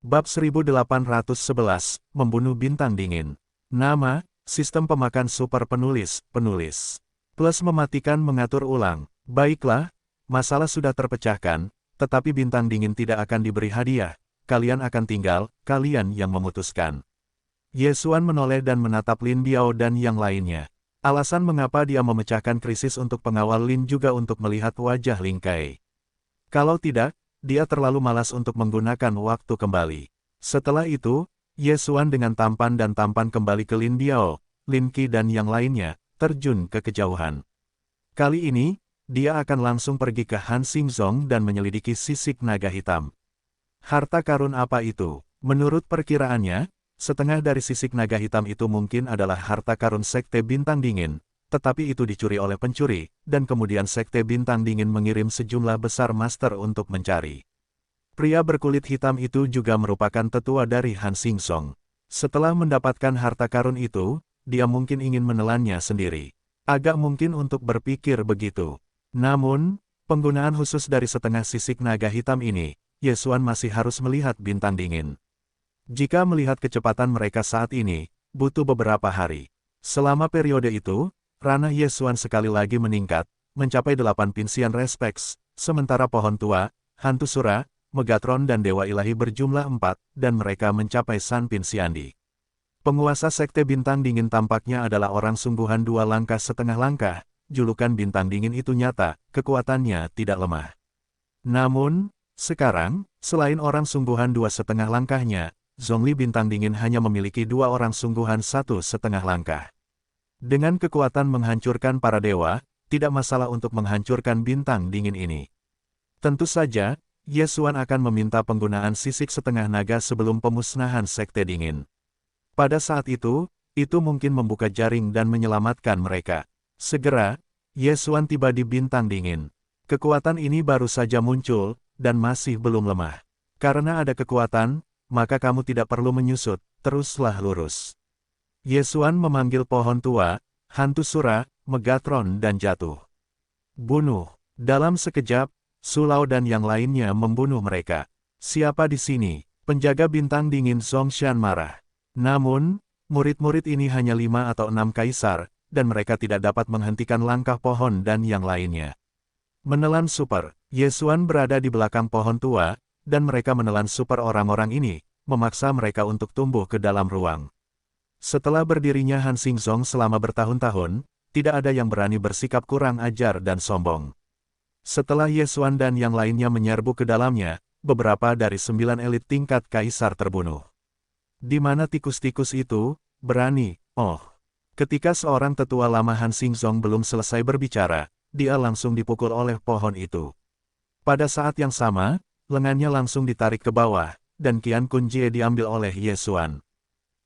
Bab 1811, Membunuh Bintang Dingin. Nama, Sistem Pemakan Super Penulis, Plus mematikan mengatur ulang. Baiklah, masalah sudah terpecahkan, tetapi bintang dingin tidak akan diberi hadiah. Kalian akan tinggal, kalian yang memutuskan. Ye Xuan menoleh dan menatap Lin Biao dan yang lainnya. Alasan mengapa dia memecahkan krisis untuk pengawal Lin juga untuk melihat wajah Ling Kai. Kalau tidak, dia terlalu malas untuk menggunakan waktu kembali. Setelah itu, Ye Xuan dengan tampan kembali ke Lin Biao, Lin Qi dan yang lainnya, terjun ke kejauhan. Kali ini, dia akan langsung pergi ke Han Xingzong dan menyelidiki sisik naga hitam. Harta karun apa itu? Menurut perkiraannya, setengah dari sisik naga hitam itu mungkin adalah harta karun Sekte Bintang Dingin, tetapi itu dicuri oleh pencuri, dan kemudian Sekte Bintang Dingin mengirim sejumlah besar master untuk mencari. Pria berkulit hitam itu juga merupakan tetua dari Han Xingzong. Setelah mendapatkan harta karun itu, dia mungkin ingin menelannya sendiri. Agak mungkin untuk berpikir begitu. Namun, penggunaan khusus dari setengah sisik naga hitam ini, Ye Xuan masih harus melihat bintang dingin. Jika melihat kecepatan mereka saat ini, butuh beberapa hari. Selama periode itu, ranah Ye Xuan sekali lagi meningkat, mencapai 8 pinsian respeks, sementara pohon tua, hantu sura, Megatron dan Dewa Ilahi berjumlah 4, dan mereka mencapai San Pinsiandi. Penguasa Sekte Bintang Dingin tampaknya adalah orang sungguhan 2 langkah setengah langkah, julukan Bintang Dingin itu nyata, kekuatannya tidak lemah. Namun, sekarang, selain orang sungguhan 2,5 langkahnya, Zhongli Bintang Dingin hanya memiliki 2 orang sungguhan 1,5 langkah. Dengan kekuatan menghancurkan para dewa, tidak masalah untuk menghancurkan bintang dingin ini. Tentu saja, Ye Xuan akan meminta penggunaan sisik setengah naga sebelum pemusnahan Sekte Dingin. Pada saat itu mungkin membuka jaring dan menyelamatkan mereka. Segera, Ye Xuan tiba di bintang dingin. Kekuatan ini baru saja muncul, dan masih belum lemah. Karena ada kekuatan, maka kamu tidak perlu menyusut, teruslah lurus. Ye Xuan memanggil pohon tua, hantu sura, Megatron dan jatuh. Bunuh. Dalam sekejap, Su Lao dan yang lainnya membunuh mereka. Siapa di sini? Penjaga bintang dingin Zongshan marah. Namun, murid-murid ini hanya 5 atau 6 kaisar, dan mereka tidak dapat menghentikan langkah pohon dan yang lainnya. Menelan super. Ye Xuan berada di belakang pohon tua, dan mereka menelan super orang-orang ini, memaksa mereka untuk tumbuh ke dalam ruang. Setelah berdirinya Han Xingzong selama bertahun-tahun, tidak ada yang berani bersikap kurang ajar dan sombong. Setelah Ye Xuan dan yang lainnya menyerbu ke dalamnya, beberapa dari 9 elit tingkat kaisar terbunuh. Di mana tikus-tikus itu, berani, oh. Ketika seorang tetua lama Han Xingzong belum selesai berbicara, dia langsung dipukul oleh pohon itu. Pada saat yang sama, lengannya langsung ditarik ke bawah, dan Qian Kun Jie diambil oleh Ye Xuan.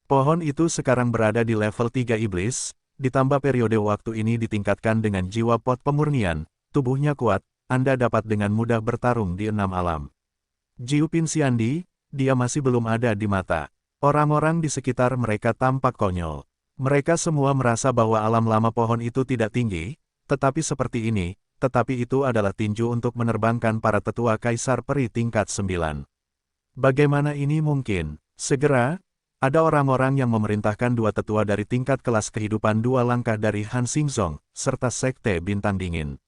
Pohon itu sekarang berada di level 3 iblis, ditambah periode waktu ini ditingkatkan dengan jiwa pot pemurnian, tubuhnya kuat, Anda dapat dengan mudah bertarung di 6 alam. Jiu Pinsiandi, dia masih belum ada di mata. Orang-orang di sekitar mereka tampak konyol. Mereka semua merasa bahwa alam lama pohon itu tidak tinggi, tetapi seperti ini, tetapi itu adalah tinju untuk menerbangkan para tetua kaisar peri tingkat 9. Bagaimana ini mungkin? Segera, ada orang-orang yang memerintahkan 2 tetua dari tingkat kelas kehidupan 2 langkah dari Han Xingzong, serta Sekte Bintang Dingin.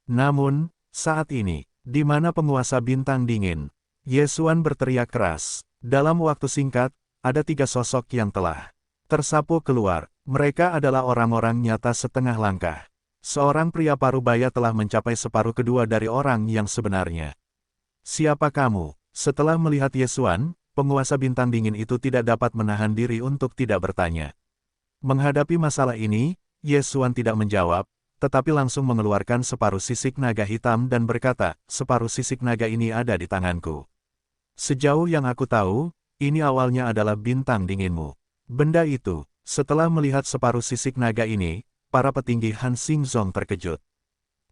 Namun, saat ini, di mana penguasa Bintang Dingin? Ye Xuan berteriak keras. Dalam waktu singkat, ada 3 sosok yang telah tersapu keluar. Mereka adalah orang-orang nyata setengah langkah. Seorang pria parubaya telah mencapai separuh kedua dari orang yang sebenarnya. Siapa kamu? Setelah melihat Ye Xuan, penguasa bintang dingin itu tidak dapat menahan diri untuk tidak bertanya. Menghadapi masalah ini, Ye Xuan tidak menjawab, tetapi langsung mengeluarkan separuh sisik naga hitam dan berkata, separuh sisik naga ini ada di tanganku. Sejauh yang aku tahu, ini awalnya adalah bintang dinginmu. Benda itu, setelah melihat separuh sisik naga ini, para petinggi Han Xingzong terkejut.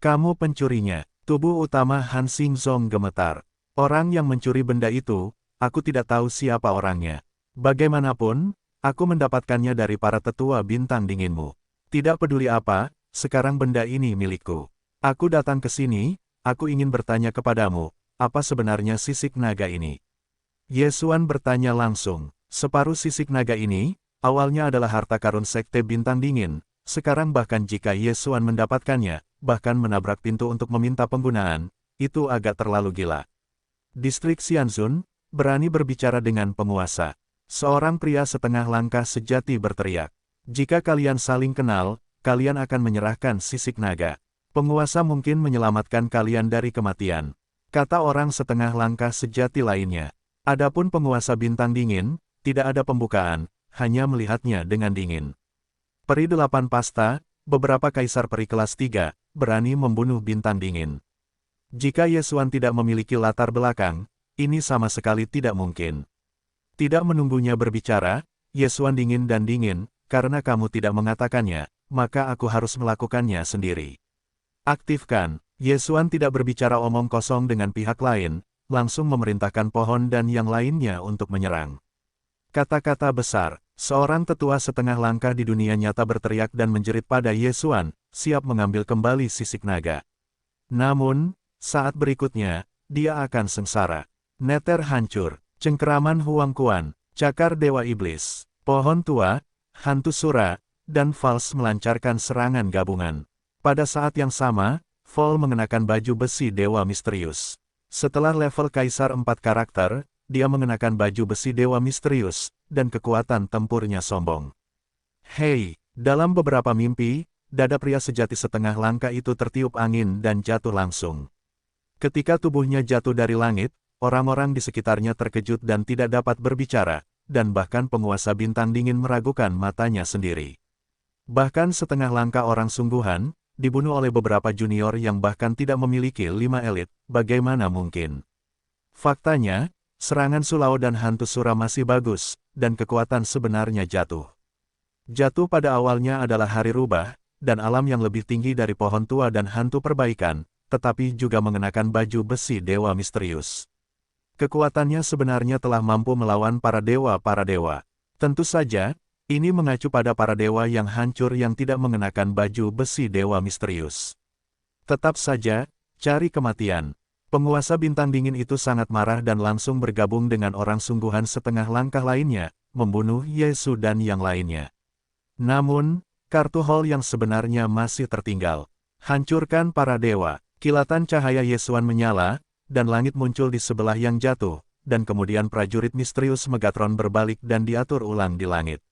Kamu pencurinya. Tubuh utama Han Xingzong gemetar. Orang yang mencuri benda itu, aku tidak tahu siapa orangnya. Bagaimanapun, aku mendapatkannya dari para tetua bintang dinginmu. Tidak peduli apa, sekarang benda ini milikku. Aku datang ke sini, aku ingin bertanya kepadamu, apa sebenarnya sisik naga ini? Yesuan bertanya langsung. Separuh sisik naga ini, awalnya adalah harta karun Sekte Bintang Dingin, sekarang bahkan jika Yesuan mendapatkannya, bahkan menabrak pintu untuk meminta penggunaan, itu agak terlalu gila. Distrik Xianzun, berani berbicara dengan penguasa. Seorang pria setengah langkah sejati berteriak. Jika kalian saling kenal, kalian akan menyerahkan sisik naga. Penguasa mungkin menyelamatkan kalian dari kematian, kata orang setengah langkah sejati lainnya. Adapun penguasa Bintang Dingin, tidak ada pembukaan, hanya melihatnya dengan dingin. Peri 8 pasta, beberapa kaisar peri kelas 3, berani membunuh Bintang Dingin. Jika Yesuan tidak memiliki latar belakang, ini sama sekali tidak mungkin. Tidak menunggunya berbicara, Yesuan dingin dan dingin, karena kamu tidak mengatakannya, maka aku harus melakukannya sendiri. Aktifkan. Yesuan tidak berbicara omong kosong dengan pihak lain, langsung memerintahkan pohon dan yang lainnya untuk menyerang. Kata-kata besar. Seorang tetua setengah langkah di dunia nyata berteriak dan menjerit pada Yesuan, siap mengambil kembali sisik naga. Namun, saat berikutnya, dia akan sengsara. Neter hancur, cengkeraman Huang Kuan, cakar Dewa Iblis, pohon tua, hantu Sura, dan Fals melancarkan serangan gabungan. Pada saat yang sama, Vol mengenakan baju besi Dewa Misterius. Setelah level Kaisar 4 karakter, dia mengenakan baju besi Dewa Misterius, dan kekuatan tempurnya sombong. Hei, dalam beberapa mimpi, dada pria sejati setengah langkah itu tertiup angin dan jatuh langsung. Ketika tubuhnya jatuh dari langit, orang-orang di sekitarnya terkejut dan tidak dapat berbicara, dan bahkan penguasa Bintang Dingin meragukan matanya sendiri. Bahkan setengah langkah orang sungguhan, dibunuh oleh beberapa junior yang bahkan tidak memiliki 5 elit, bagaimana mungkin? Faktanya, serangan Sulao dan hantu Sura masih bagus, dan kekuatan sebenarnya jatuh. Jatuh pada awalnya adalah hari rubah, dan alam yang lebih tinggi dari pohon tua dan hantu perbaikan, tetapi juga mengenakan baju besi Dewa Misterius. Kekuatannya sebenarnya telah mampu melawan para dewa. Tentu saja, ini mengacu pada para dewa yang hancur yang tidak mengenakan baju besi Dewa Misterius. Tetap saja, cari kematian. Penguasa Bintang Dingin itu sangat marah dan langsung bergabung dengan orang sungguhan setengah langkah lainnya, membunuh Yesu dan yang lainnya. Namun, kartu hall yang sebenarnya masih tertinggal. Hancurkan para dewa. Kilatan cahaya Yesuan menyala, dan langit muncul di sebelah yang jatuh, dan kemudian prajurit misterius Megatron berbalik dan diatur ulang di langit.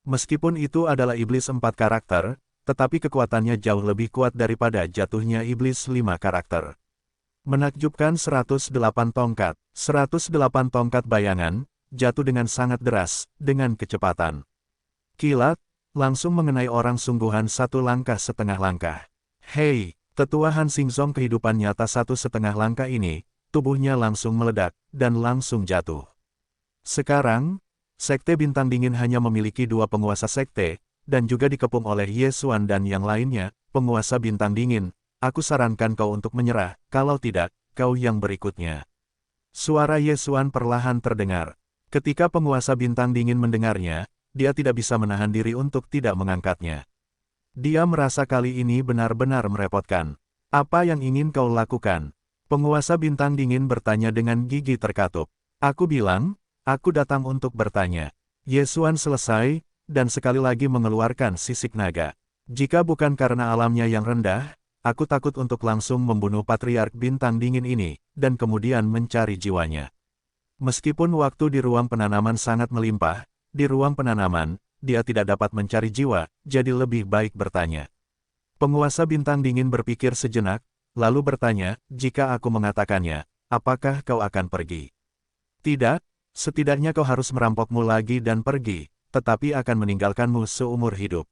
Meskipun itu adalah iblis 4 karakter, tetapi kekuatannya jauh lebih kuat daripada jatuhnya iblis 5 karakter. Menakjubkan 108 tongkat. 108 tongkat bayangan, jatuh dengan sangat deras, dengan kecepatan. Kilat, langsung mengenai orang sungguhan 1 langkah setengah langkah. Hei, tetua Han Xingzong kehidupan nyata 1 setengah langkah ini, tubuhnya langsung meledak, dan langsung jatuh. Sekarang, Sekte Bintang Dingin hanya memiliki 2 penguasa sekte, dan juga dikepung oleh Yesuan dan yang lainnya, penguasa Bintang Dingin. Aku sarankan kau untuk menyerah, kalau tidak, kau yang berikutnya. Suara Yesuan perlahan terdengar. Ketika penguasa Bintang Dingin mendengarnya, dia tidak bisa menahan diri untuk tidak mengangkatnya. Dia merasa kali ini benar-benar merepotkan. Apa yang ingin kau lakukan? Penguasa Bintang Dingin bertanya dengan gigi terkatup. Aku bilang, aku datang untuk bertanya. Yesuan selesai, dan sekali lagi mengeluarkan sisik naga. Jika bukan karena alamnya yang rendah, aku takut untuk langsung membunuh Patriark Bintang Dingin ini, dan kemudian mencari jiwanya. Meskipun waktu di ruang penanaman sangat melimpah, di ruang penanaman, dia tidak dapat mencari jiwa, jadi lebih baik bertanya. Penguasa Bintang Dingin berpikir sejenak, lalu bertanya, jika aku mengatakannya, apakah kau akan pergi? Tidak, setidaknya kau harus merampokmu lagi dan pergi, tetapi akan meninggalkanmu seumur hidup.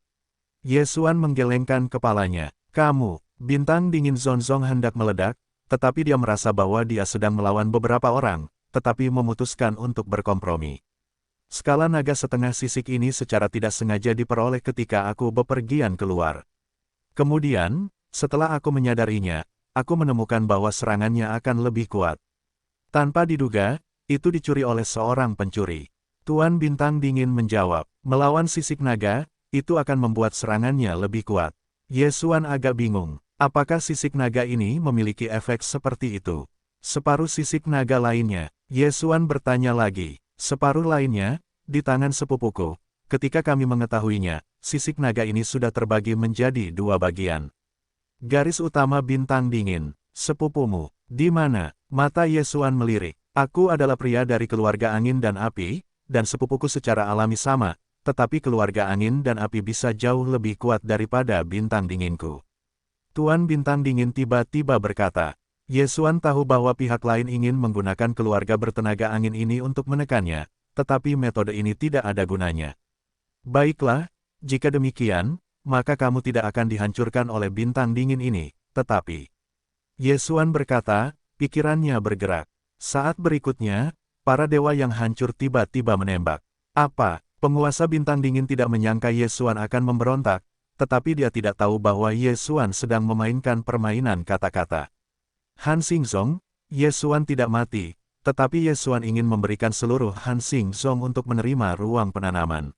Yesuan menggelengkan kepalanya. Kamu, Bintang Dingin Zonzong hendak meledak, tetapi dia merasa bahwa dia sedang melawan beberapa orang, tetapi memutuskan untuk berkompromi. Skala naga setengah sisik ini secara tidak sengaja diperoleh ketika aku bepergian keluar. Kemudian, setelah aku menyadarinya, aku menemukan bahwa serangannya akan lebih kuat. Tanpa diduga, itu dicuri oleh seorang pencuri. Tuan Bintang Dingin menjawab, melawan sisik naga, itu akan membuat serangannya lebih kuat. Yesuan agak bingung. Apakah sisik naga ini memiliki efek seperti itu? Separuh sisik naga lainnya, Yesuan bertanya lagi. Separuh lainnya, di tangan sepupuku. Ketika kami mengetahuinya, sisik naga ini sudah terbagi menjadi 2 bagian. Garis utama bintang dingin. Sepupumu, di mana? Mata Yesuan melirik. Aku adalah pria dari keluarga angin dan api, dan sepupuku secara alami sama, tetapi keluarga angin dan api bisa jauh lebih kuat daripada bintang dinginku. Tuan Bintang Dingin tiba-tiba berkata. Yesuan tahu bahwa pihak lain ingin menggunakan keluarga bertenaga angin ini untuk menekannya, tetapi metode ini tidak ada gunanya. Baiklah, jika demikian, maka kamu tidak akan dihancurkan oleh bintang dingin ini, tetapi... Yesuan berkata, pikirannya bergerak. Saat berikutnya, para dewa yang hancur tiba-tiba menembak. Apa? Penguasa bintang dingin tidak menyangka Yesuan akan memberontak, tetapi dia tidak tahu bahwa Yesuan sedang memainkan permainan kata-kata. Han Xingzong, Yesuan tidak mati, tetapi Yesuan ingin memberikan seluruh Han Xingzong untuk menerima ruang penanaman.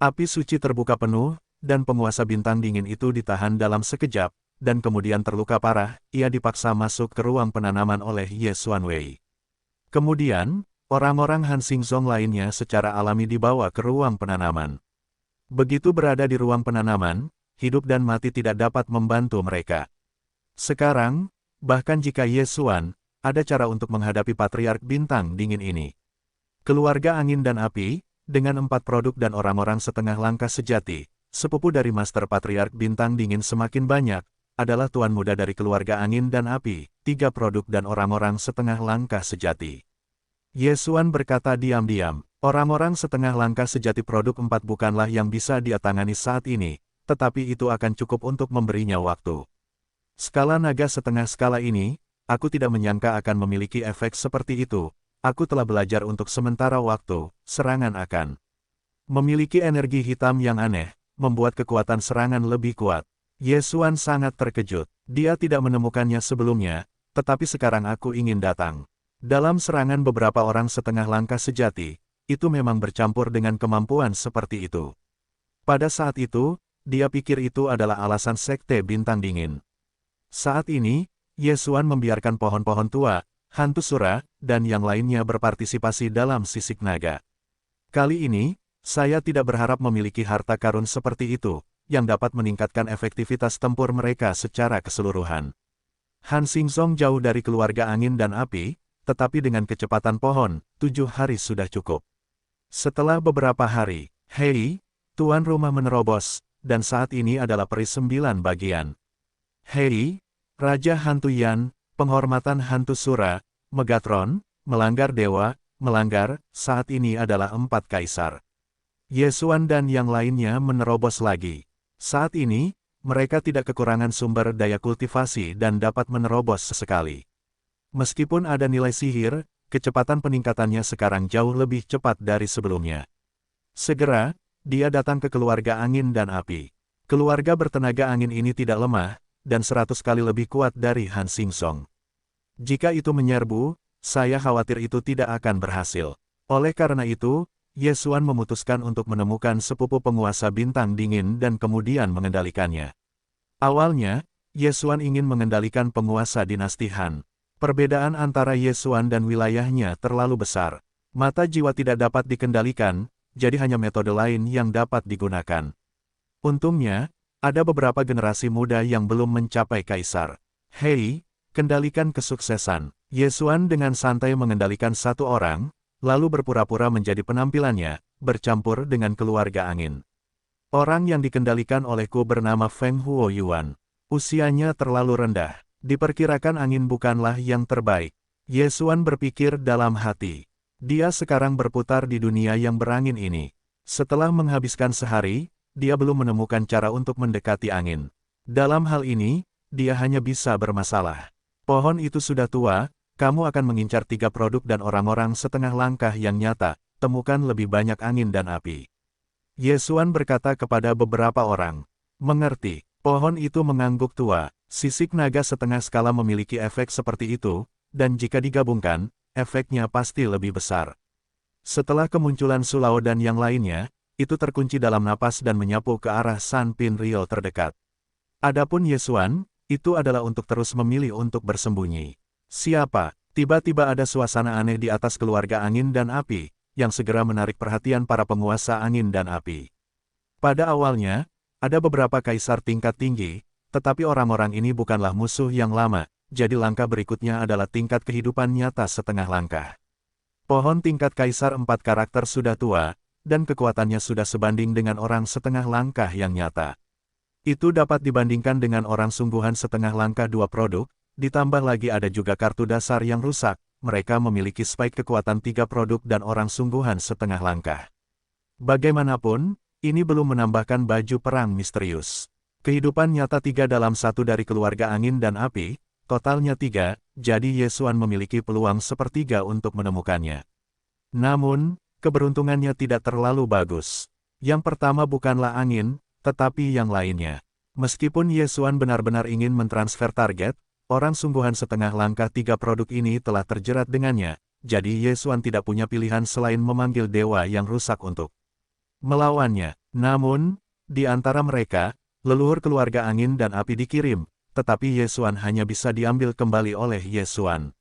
Api suci terbuka penuh, dan penguasa bintang dingin itu ditahan dalam sekejap, dan kemudian terluka parah, ia dipaksa masuk ke ruang penanaman oleh Yesuan Wei. Kemudian, orang-orang Han Xingzong lainnya secara alami dibawa ke ruang penanaman. Begitu berada di ruang penanaman, hidup dan mati tidak dapat membantu mereka. Sekarang, bahkan jika Yesuan, ada cara untuk menghadapi patriark bintang dingin ini. Keluarga angin dan api, dengan 4 produk dan orang-orang setengah langkah sejati, sepupu dari Master Patriark bintang dingin semakin banyak, adalah tuan muda dari keluarga angin dan api, 3 produk dan orang-orang setengah langkah sejati. Yesuan berkata diam-diam, orang-orang setengah langkah sejati produk 4 bukanlah yang bisa dia tangani saat ini, tetapi itu akan cukup untuk memberinya waktu. Skala naga setengah skala ini, aku tidak menyangka akan memiliki efek seperti itu. Aku telah belajar untuk sementara waktu, serangan akan memiliki energi hitam yang aneh, membuat kekuatan serangan lebih kuat. Yesuan sangat terkejut. Dia tidak menemukannya sebelumnya, tetapi sekarang aku ingin datang. Dalam serangan beberapa orang setengah langkah sejati, itu memang bercampur dengan kemampuan seperti itu. Pada saat itu, dia pikir itu adalah alasan sekte bintang dingin. Saat ini, Yesuan membiarkan pohon-pohon tua, hantu sura, dan yang lainnya berpartisipasi dalam sisik naga. Kali ini, saya tidak berharap memiliki harta karun seperti itu, yang dapat meningkatkan efektivitas tempur mereka secara keseluruhan. Han Xingzong jauh dari keluarga angin dan api, tetapi dengan kecepatan pohon, 7 hari sudah cukup. Setelah beberapa hari, Hei, tuan rumah menerobos, dan saat ini adalah peri 9 bagian. Hei, Raja Hantu Yan, penghormatan Hantu Sura, Megatron, melanggar dewa, melanggar, saat ini adalah 4 kaisar. Yesuan dan yang lainnya menerobos lagi. Saat ini, mereka tidak kekurangan sumber daya kultivasi dan dapat menerobos sesekali. Meskipun ada nilai sihir, kecepatan peningkatannya sekarang jauh lebih cepat dari sebelumnya. Segera, dia datang ke keluarga angin dan api. Keluarga bertenaga angin ini tidak lemah, dan 100 kali lebih kuat dari Han Xingzong. Jika itu menyerbu, saya khawatir itu tidak akan berhasil. Oleh karena itu, Yesuan memutuskan untuk menemukan sepupu penguasa bintang dingin dan kemudian mengendalikannya. Awalnya, Yesuan ingin mengendalikan penguasa dinasti Han. Perbedaan antara Yesuan dan wilayahnya terlalu besar. Mata jiwa tidak dapat dikendalikan, jadi hanya metode lain yang dapat digunakan. Untungnya, ada beberapa generasi muda yang belum mencapai kaisar. Hei, kendalikan kesuksesan. Yesuan dengan santai mengendalikan 1 orang, lalu berpura-pura menjadi penampilannya, bercampur dengan keluarga angin. Orang yang dikendalikan olehku bernama Feng Huo Yuan. Usianya terlalu rendah. Diperkirakan angin bukanlah yang terbaik. Yesuan berpikir dalam hati. Dia sekarang berputar di dunia yang berangin ini. Setelah menghabiskan sehari, dia belum menemukan cara untuk mendekati angin. Dalam hal ini, dia hanya bisa bermasalah. Pohon itu sudah tua, kamu akan mengincar 3 produk dan orang-orang setengah langkah yang nyata, temukan lebih banyak angin dan api. Yesuan berkata kepada beberapa orang. Mengerti, pohon itu mengangguk tua, sisik naga setengah skala memiliki efek seperti itu, dan jika digabungkan, efeknya pasti lebih besar. Setelah kemunculan Sulao dan yang lainnya, itu terkunci dalam napas dan menyapu ke arah San Pinryo terdekat. Adapun Yesuan, itu adalah untuk terus memilih untuk bersembunyi. Siapa? Tiba-tiba ada suasana aneh di atas keluarga angin dan api, yang segera menarik perhatian para penguasa angin dan api. Pada awalnya, ada beberapa kaisar tingkat tinggi, tetapi orang-orang ini bukanlah musuh yang lama, jadi langkah berikutnya adalah tingkat kehidupan nyata setengah langkah. Pohon tingkat kaisar 4 karakter sudah tua, dan kekuatannya sudah sebanding dengan orang setengah langkah yang nyata. Itu dapat dibandingkan dengan orang sungguhan setengah langkah 2 produk, ditambah lagi ada juga kartu dasar yang rusak, mereka memiliki spike kekuatan 3 produk dan orang sungguhan setengah langkah. Bagaimanapun, ini belum menambahkan baju perang misterius. Kehidupan nyata 3 dalam 1 dari keluarga angin dan api, totalnya 3, jadi Yesuan memiliki peluang sepertiga untuk menemukannya. Namun, keberuntungannya tidak terlalu bagus. Yang pertama bukanlah angin, tetapi yang lainnya. Meskipun Yesuan benar-benar ingin mentransfer target, orang sungguhan setengah langkah 3 produk ini telah terjerat dengannya, jadi Yesuan tidak punya pilihan selain memanggil dewa yang rusak untuk melawannya. Namun, di antara mereka, leluhur keluarga angin dan api dikirim, tetapi Yesuan hanya bisa diambil kembali oleh Yesuan.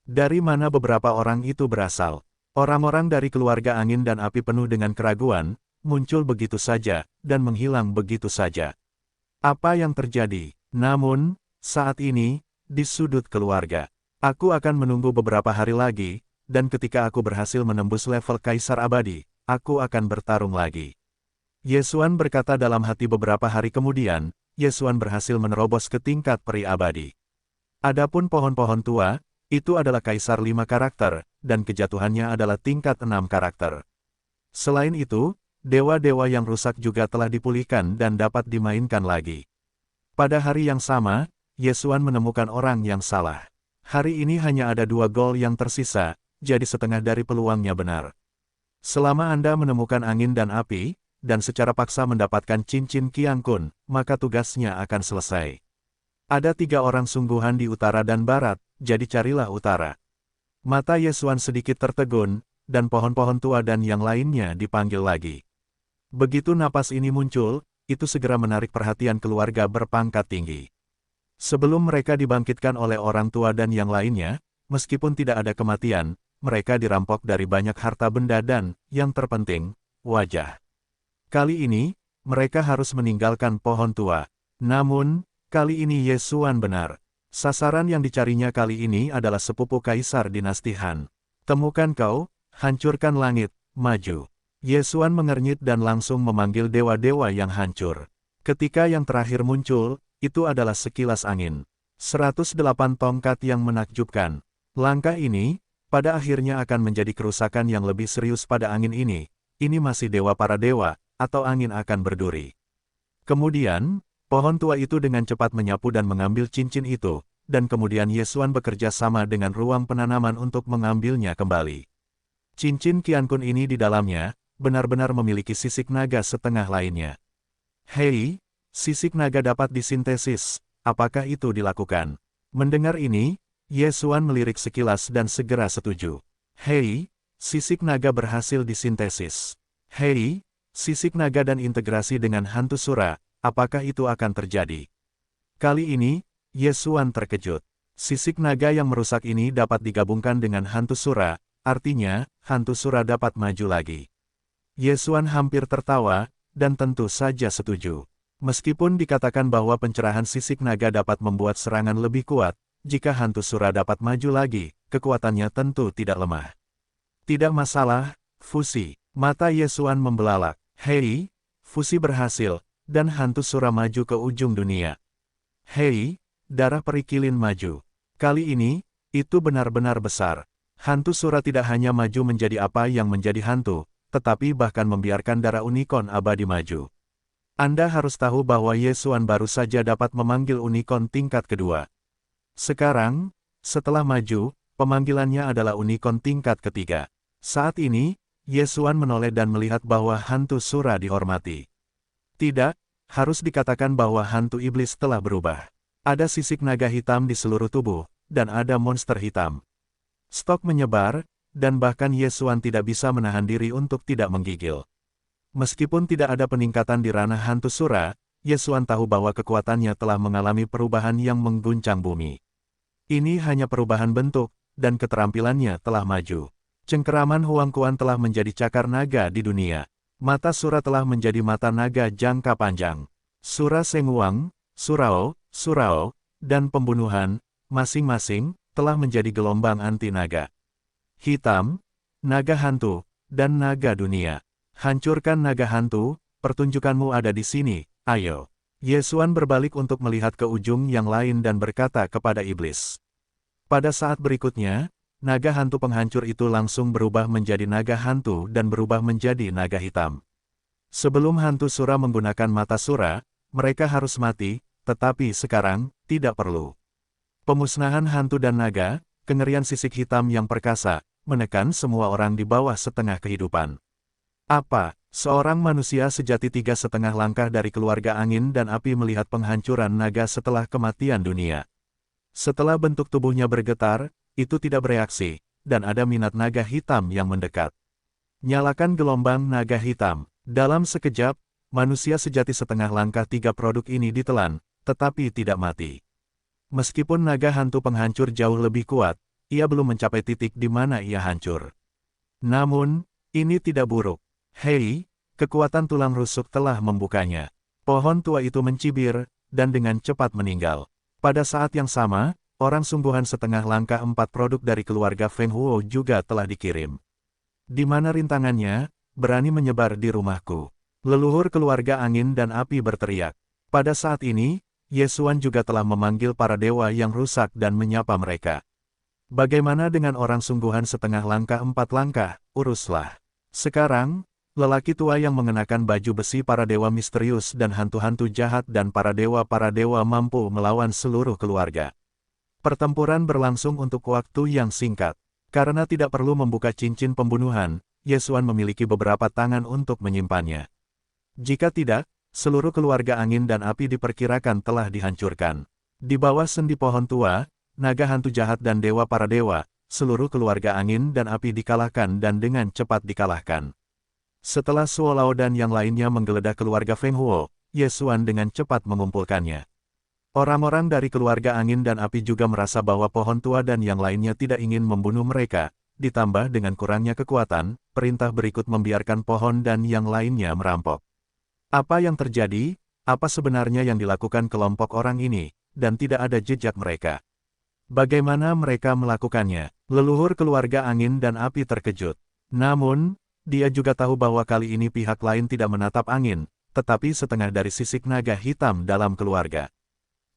Dari mana beberapa orang itu berasal? Orang-orang dari keluarga angin dan api penuh dengan keraguan, muncul begitu saja, dan menghilang begitu saja. Apa yang terjadi? Namun, saat ini, di sudut keluarga, aku akan menunggu beberapa hari lagi, dan ketika aku berhasil menembus level Kaisar Abadi, aku akan bertarung lagi. Yesuan berkata dalam hati beberapa hari kemudian, Yesuan berhasil menerobos ke tingkat peri abadi. Adapun pohon-pohon tua, itu adalah Kaisar 5 karakter, dan kejatuhannya adalah tingkat 6 karakter. Selain itu, dewa-dewa yang rusak juga telah dipulihkan dan dapat dimainkan lagi. Pada hari yang sama, Yesuan menemukan orang yang salah. Hari ini hanya ada 2 gol yang tersisa, jadi setengah dari peluangnya benar. Selama Anda menemukan angin dan api, dan secara paksa mendapatkan cincin Qian Kun, maka tugasnya akan selesai. Ada 3 orang sungguhan di utara dan barat, jadi carilah utara. Mata Yesuan sedikit tertegun, dan pohon-pohon tua dan yang lainnya dipanggil lagi. Begitu napas ini muncul, itu segera menarik perhatian keluarga berpangkat tinggi. Sebelum mereka dibangkitkan oleh orang tua dan yang lainnya, meskipun tidak ada kematian, mereka dirampok dari banyak harta benda dan, yang terpenting, wajah. Kali ini, mereka harus meninggalkan pohon tua. Namun, kali ini Yesuan benar. Sasaran yang dicarinya kali ini adalah sepupu Kaisar Dinasti Han. Temukan kau, hancurkan langit, maju. Yesuan mengernyit dan langsung memanggil dewa-dewa yang hancur. Ketika yang terakhir muncul, itu adalah sekilas angin. 108 tongkat yang menakjubkan. Langkah ini, pada akhirnya akan menjadi kerusakan yang lebih serius pada angin ini. Ini masih dewa para dewa, atau angin akan berduri. Kemudian, pohon tua itu dengan cepat menyapu dan mengambil cincin itu, dan kemudian Yesuan bekerja sama dengan ruang penanaman untuk mengambilnya kembali. Cincin Qian Kun ini di dalamnya, benar-benar memiliki sisik naga setengah lainnya. Hei, sisik naga dapat disintesis, apakah itu dilakukan? Mendengar ini, Yesuan melirik sekilas dan segera setuju. Hei, sisik naga berhasil disintesis. Hei, sisik naga dan integrasi dengan hantu sura, apakah itu akan terjadi? Kali ini, Yesuan terkejut. Sisik naga yang merusak ini dapat digabungkan dengan hantu sura, artinya, hantu sura dapat maju lagi. Yesuan hampir tertawa, dan tentu saja setuju. Meskipun dikatakan bahwa pencerahan sisik naga dapat membuat serangan lebih kuat, jika hantu sura dapat maju lagi, kekuatannya tentu tidak lemah. Tidak masalah, fusi. Mata Yesuan membelalak. Hei, fusi berhasil, dan hantu sura maju ke ujung dunia. Hei, darah peri kilin maju. Kali ini, itu benar-benar besar. Hantu sura tidak hanya maju menjadi apa yang menjadi hantu, tetapi bahkan membiarkan darah unicorn abadi maju. Anda harus tahu bahwa Yesuan baru saja dapat memanggil unicorn tingkat kedua. Sekarang, setelah maju, pemanggilannya adalah unicorn tingkat ketiga. Saat ini, Yesuan menoleh dan melihat bahwa hantu sura dihormati. Tidak, harus dikatakan bahwa hantu iblis telah berubah. Ada sisik naga hitam di seluruh tubuh, dan ada monster hitam. Stok menyebar, dan bahkan Yesuan tidak bisa menahan diri untuk tidak menggigil. Meskipun tidak ada peningkatan di ranah hantu sura, Yesuan tahu bahwa kekuatannya telah mengalami perubahan yang mengguncang bumi. Ini hanya perubahan bentuk, dan keterampilannya telah maju. Cengkeraman Huang Quan telah menjadi cakar naga di dunia. Mata Sura telah menjadi mata naga jangka panjang. Sura Seng Wang, Surao, Surao, dan pembunuhan, masing-masing, telah menjadi gelombang anti naga hitam, naga hantu, dan naga dunia. Hancurkan naga hantu, pertunjukanmu ada di sini, ayo. Yesuan berbalik untuk melihat ke ujung yang lain dan berkata kepada iblis. Pada saat berikutnya, naga hantu penghancur itu langsung berubah menjadi naga hantu dan berubah menjadi naga hitam. Sebelum hantu Sura menggunakan mata Sura, mereka harus mati, tetapi sekarang, tidak perlu. Pemusnahan hantu dan naga, kengerian sisik hitam yang perkasa, menekan semua orang di bawah setengah kehidupan. Apa? Seorang manusia sejati 3,5 langkah dari keluarga angin dan api melihat penghancuran naga setelah kematian dunia. Setelah bentuk tubuhnya bergetar, itu tidak bereaksi, dan ada minat naga hitam yang mendekat. Nyalakan gelombang naga hitam. Dalam sekejap, manusia sejati setengah langkah 3 produk ini ditelan, tetapi tidak mati. Meskipun naga hantu penghancur jauh lebih kuat, ia belum mencapai titik di mana ia hancur. Namun, ini tidak buruk. Hei, kekuatan tulang rusuk telah membukanya. Pohon tua itu mencibir, dan dengan cepat meninggal. Pada saat yang sama, orang sungguhan setengah langkah 4 produk dari keluarga Feng Huo juga telah dikirim. Di mana rintangannya, berani menyebar di rumahku. Leluhur keluarga angin dan api berteriak. Pada saat ini, Yesuan juga telah memanggil para dewa yang rusak dan menyapa mereka. Bagaimana dengan orang sungguhan setengah langkah 4 langkah, uruslah. Sekarang, lelaki tua yang mengenakan baju besi para dewa misterius dan hantu-hantu jahat dan para dewa mampu melawan seluruh keluarga. Pertempuran berlangsung untuk waktu yang singkat. Karena tidak perlu membuka cincin pembunuhan, Yesuan memiliki beberapa tangan untuk menyimpannya. Jika tidak, seluruh keluarga angin dan api diperkirakan telah dihancurkan. Di bawah sendi pohon tua, naga hantu jahat dan dewa para dewa, seluruh keluarga angin dan api dikalahkan dan dengan cepat dikalahkan. Setelah Suo Lao dan yang lainnya menggeledah keluarga Feng Huo, Yesuan dengan cepat mengumpulkannya. Orang-orang dari keluarga angin dan api juga merasa bahwa pohon tua dan yang lainnya tidak ingin membunuh mereka, ditambah dengan kurangnya kekuatan, perintah berikut membiarkan pohon dan yang lainnya merampok. Apa yang terjadi? Apa sebenarnya yang dilakukan kelompok orang ini, dan tidak ada jejak mereka? Bagaimana mereka melakukannya? Leluhur keluarga angin dan api terkejut. Namun, dia juga tahu bahwa kali ini pihak lain tidak menatap angin, tetapi setengah dari sisik naga hitam dalam keluarga.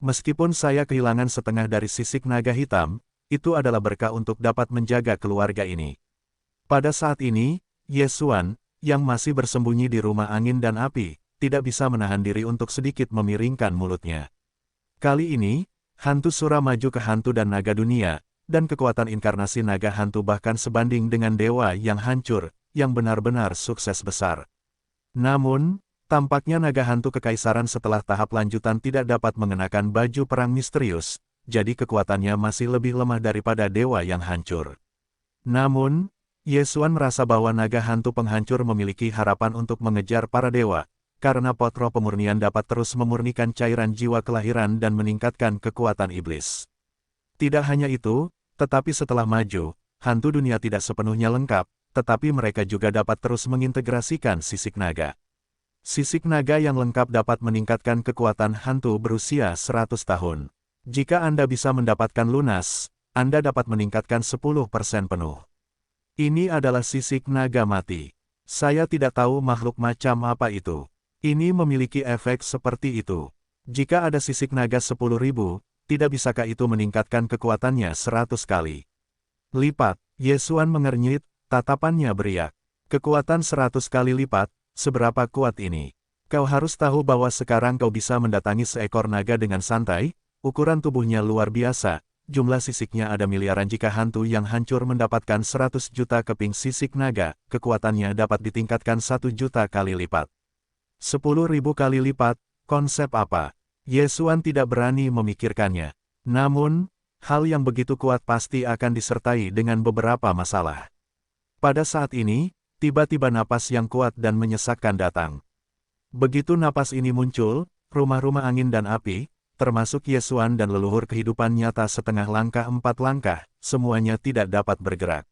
Meskipun saya kehilangan setengah dari sisik naga hitam, itu adalah berkah untuk dapat menjaga keluarga ini. Pada saat ini, Yesuan, yang masih bersembunyi di rumah angin dan api, tidak bisa menahan diri untuk sedikit memiringkan mulutnya. Kali ini, hantu Sura maju ke hantu dan naga dunia, dan kekuatan inkarnasi naga hantu bahkan sebanding dengan dewa yang hancur, yang benar-benar sukses besar. Namun, tampaknya naga hantu kekaisaran setelah tahap lanjutan tidak dapat mengenakan baju perang misterius, jadi kekuatannya masih lebih lemah daripada dewa yang hancur. Namun, Yesuan merasa bahwa naga hantu penghancur memiliki harapan untuk mengejar para dewa, karena pot roh pemurnian dapat terus memurnikan cairan jiwa kelahiran dan meningkatkan kekuatan iblis. Tidak hanya itu, tetapi setelah maju, hantu dunia tidak sepenuhnya lengkap, tetapi mereka juga dapat terus mengintegrasikan sisik naga. Sisik naga yang lengkap dapat meningkatkan kekuatan hantu berusia 100 tahun. Jika Anda bisa mendapatkan lunas, Anda dapat meningkatkan 10% penuh. Ini adalah sisik naga mati. Saya tidak tahu makhluk macam apa itu. Ini memiliki efek seperti itu. Jika ada sisik naga 10.000, tidak bisakah itu meningkatkan kekuatannya 100 kali lipat? Yesuan mengernyit, tatapannya beriak. Kekuatan 100 kali lipat, seberapa kuat ini? Kau harus tahu bahwa sekarang kau bisa mendatangi seekor naga dengan santai, ukuran tubuhnya luar biasa, jumlah sisiknya ada miliaran. Jika hantu yang hancur mendapatkan 100 juta keping sisik naga, kekuatannya dapat ditingkatkan 1 juta kali lipat. 10.000 kali lipat, konsep apa? Yesuan tidak berani memikirkannya. Namun, hal yang begitu kuat pasti akan disertai dengan beberapa masalah. Pada saat ini, tiba-tiba napas yang kuat dan menyesakkan datang. Begitu napas ini muncul, rumah-rumah angin dan api, termasuk Yesuan dan leluhur kehidupan nyata setengah langkah 4 langkah, semuanya tidak dapat bergerak.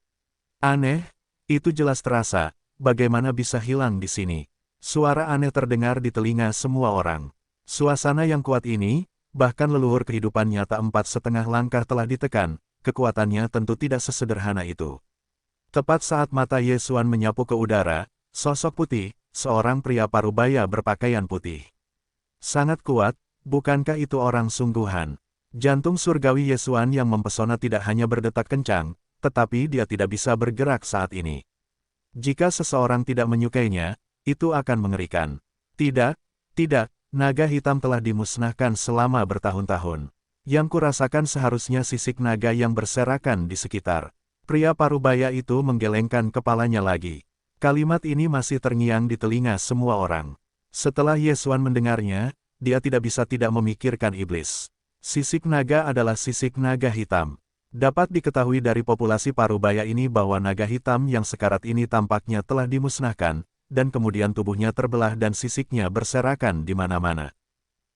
Aneh, itu jelas terasa, bagaimana bisa hilang di sini. Suara aneh terdengar di telinga semua orang. Suasana yang kuat ini, bahkan leluhur kehidupan nyata 4,5 langkah telah ditekan, kekuatannya tentu tidak sesederhana itu. Tepat saat mata Yesuan menyapu ke udara, sosok putih, seorang pria parubaya berpakaian putih. Sangat kuat, bukankah itu orang sungguhan? Jantung surgawi Yesuan yang mempesona tidak hanya berdetak kencang, tetapi dia tidak bisa bergerak saat ini. Jika seseorang tidak menyukainya, itu akan mengerikan. Tidak, naga hitam telah dimusnahkan selama bertahun-tahun. Yang kurasakan seharusnya sisik naga yang berserakan di sekitar. Pria parubaya itu menggelengkan kepalanya lagi. Kalimat ini masih terngiang di telinga semua orang. Setelah Yesuan mendengarnya, dia tidak bisa tidak memikirkan iblis. Sisik naga adalah sisik naga hitam. Dapat diketahui dari populasi parubaya ini bahwa naga hitam yang sekarat ini tampaknya telah dimusnahkan, dan kemudian tubuhnya terbelah dan sisiknya berserakan di mana-mana.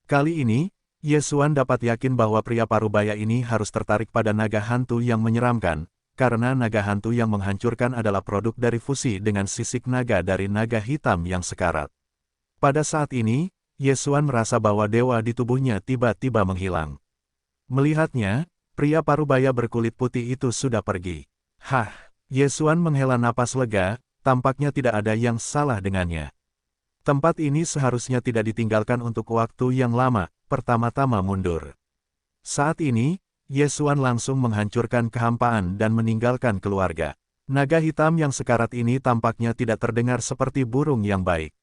Kali ini, Yesuan dapat yakin bahwa pria parubaya ini harus tertarik pada naga hantu yang menyeramkan, karena naga hantu yang menghancurkan adalah produk dari fusi dengan sisik naga dari naga hitam yang sekarat. Pada saat ini, Yesuan merasa bahwa dewa di tubuhnya tiba-tiba menghilang. Melihatnya, pria parubaya berkulit putih itu sudah pergi. Hah, Yesuan menghela napas lega, tampaknya tidak ada yang salah dengannya. Tempat ini seharusnya tidak ditinggalkan untuk waktu yang lama, pertama-tama mundur. Saat ini, Yesuan langsung menghancurkan kehampaan dan meninggalkan keluarga. Naga hitam yang sekarat ini tampaknya tidak terdengar seperti burung yang baik.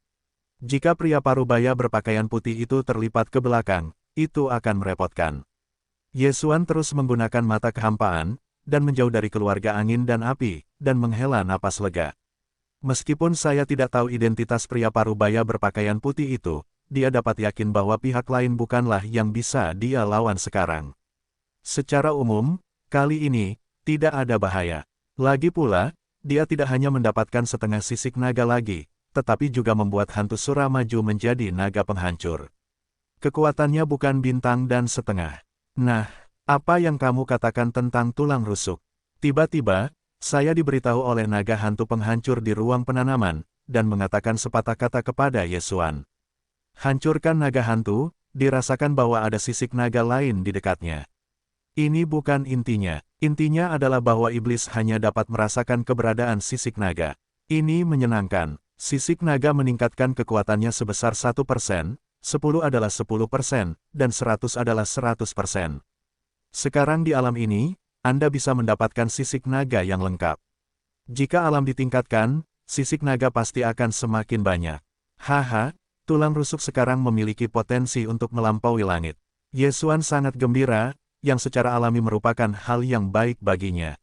Jika pria parubaya berpakaian putih itu terlipat ke belakang, itu akan merepotkan. Yesuan terus menggunakan mata kehampaan, dan menjauh dari keluarga angin dan api, dan menghela napas lega. Meskipun saya tidak tahu identitas pria parubaya berpakaian putih itu, dia dapat yakin bahwa pihak lain bukanlah yang bisa dia lawan sekarang. Secara umum, kali ini, tidak ada bahaya. Lagi pula, dia tidak hanya mendapatkan setengah sisik naga lagi, tetapi juga membuat hantu Suramaju menjadi naga penghancur. Kekuatannya bukan bintang dan setengah. Nah, apa yang kamu katakan tentang tulang rusuk? Tiba-tiba, saya diberitahu oleh naga hantu penghancur di ruang penanaman, dan mengatakan sepatah kata kepada Yesuan. Hancurkan naga hantu, dirasakan bahwa ada sisik naga lain di dekatnya. Ini bukan intinya. Intinya adalah bahwa iblis hanya dapat merasakan keberadaan sisik naga. Ini menyenangkan. Sisik naga meningkatkan kekuatannya sebesar 1%, 10 adalah 10%, dan 100 adalah 100%. Sekarang di alam ini, Anda bisa mendapatkan sisik naga yang lengkap. Jika alam ditingkatkan, sisik naga pasti akan semakin banyak. Haha, tulang rusuk sekarang memiliki potensi untuk melampaui langit. Yesuan sangat gembira, yang secara alami merupakan hal yang baik baginya.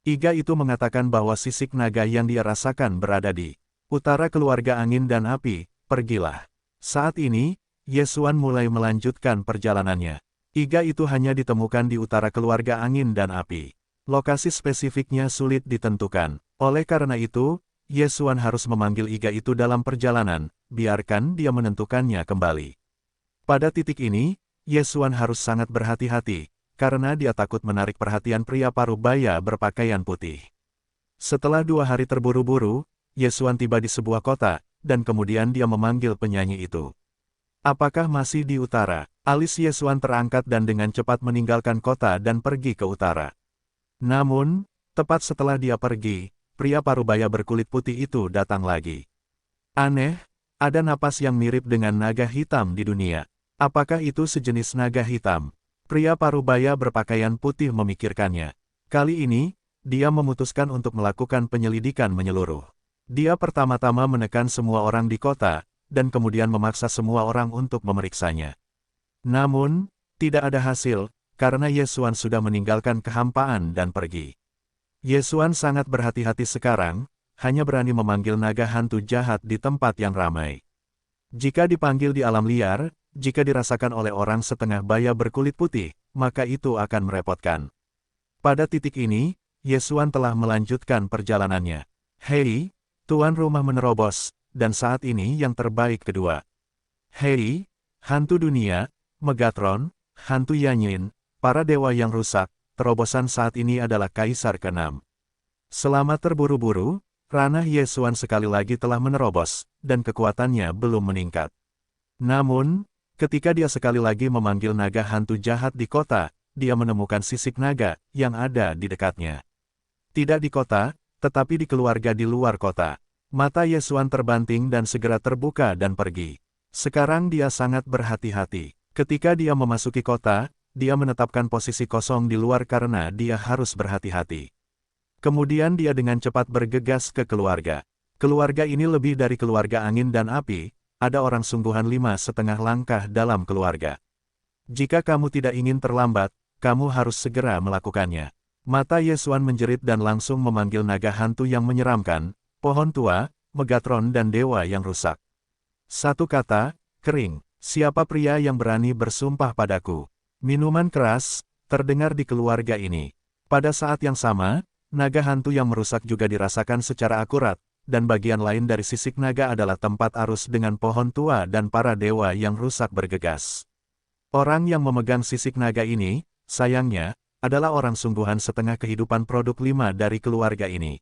Iga itu mengatakan bahwa sisik naga yang dia rasakan berada di utara keluarga angin dan api, pergilah. Saat ini, Yesuan mulai melanjutkan perjalanannya. Iga itu hanya ditemukan di utara keluarga angin dan api. Lokasi spesifiknya sulit ditentukan. Oleh karena itu, Yesuan harus memanggil Iga itu dalam perjalanan, biarkan dia menentukannya kembali. Pada titik ini, Yesuan harus sangat berhati-hati, karena dia takut menarik perhatian pria parubaya berpakaian putih. Setelah 2 hari terburu-buru, Yesuan tiba di sebuah kota, dan kemudian dia memanggil penyanyi itu. Apakah masih di utara? Alis Yesuan terangkat dan dengan cepat meninggalkan kota dan pergi ke utara. Namun, tepat setelah dia pergi, pria parubaya berkulit putih itu datang lagi. Aneh, ada napas yang mirip dengan naga hitam di dunia. Apakah itu sejenis naga hitam? Pria parubaya berpakaian putih memikirkannya. Kali ini, dia memutuskan untuk melakukan penyelidikan menyeluruh. Dia pertama-tama menekan semua orang di kota, dan kemudian memaksa semua orang untuk memeriksanya. Namun, tidak ada hasil, karena Yesuan sudah meninggalkan kehampaan dan pergi. Yesuan sangat berhati-hati sekarang, hanya berani memanggil naga hantu jahat di tempat yang ramai. Jika dipanggil di alam liar, jika dirasakan oleh orang setengah baya berkulit putih, maka itu akan merepotkan. Pada titik ini, Yesuan telah melanjutkan perjalanannya. Hei, tuan rumah menerobos, dan saat ini yang terbaik kedua. Hei, hantu dunia, Megatron, hantu Yanyin, para dewa yang rusak, terobosan saat ini adalah Kaisar ke-6. Selama terburu-buru, ranah Yesuan sekali lagi telah menerobos, dan kekuatannya belum meningkat. Namun, ketika dia sekali lagi memanggil naga hantu jahat di kota, dia menemukan sisik naga yang ada di dekatnya. Tidak di kota, tetapi di keluarga di luar kota. Mata Yesuan terbanting dan segera terbuka dan pergi. Sekarang dia sangat berhati-hati. Ketika dia memasuki kota, dia menetapkan posisi kosong di luar karena dia harus berhati-hati. Kemudian dia dengan cepat bergegas ke keluarga. Keluarga ini lebih dari keluarga angin dan api, ada orang sungguhan 5,5 langkah dalam keluarga. Jika kamu tidak ingin terlambat, kamu harus segera melakukannya. Mata Yesuan menjerit dan langsung memanggil naga hantu yang menyeramkan, pohon tua, Megatron dan dewa yang rusak. Satu kata, kering. Siapa pria yang berani bersumpah padaku? Minuman keras, terdengar di keluarga ini. Pada saat yang sama, naga hantu yang merusak juga dirasakan secara akurat, dan bagian lain dari sisik naga adalah tempat arus dengan pohon tua dan para dewa yang rusak bergegas. Orang yang memegang sisik naga ini, sayangnya, adalah orang sungguhan setengah kehidupan produk 5 dari keluarga ini.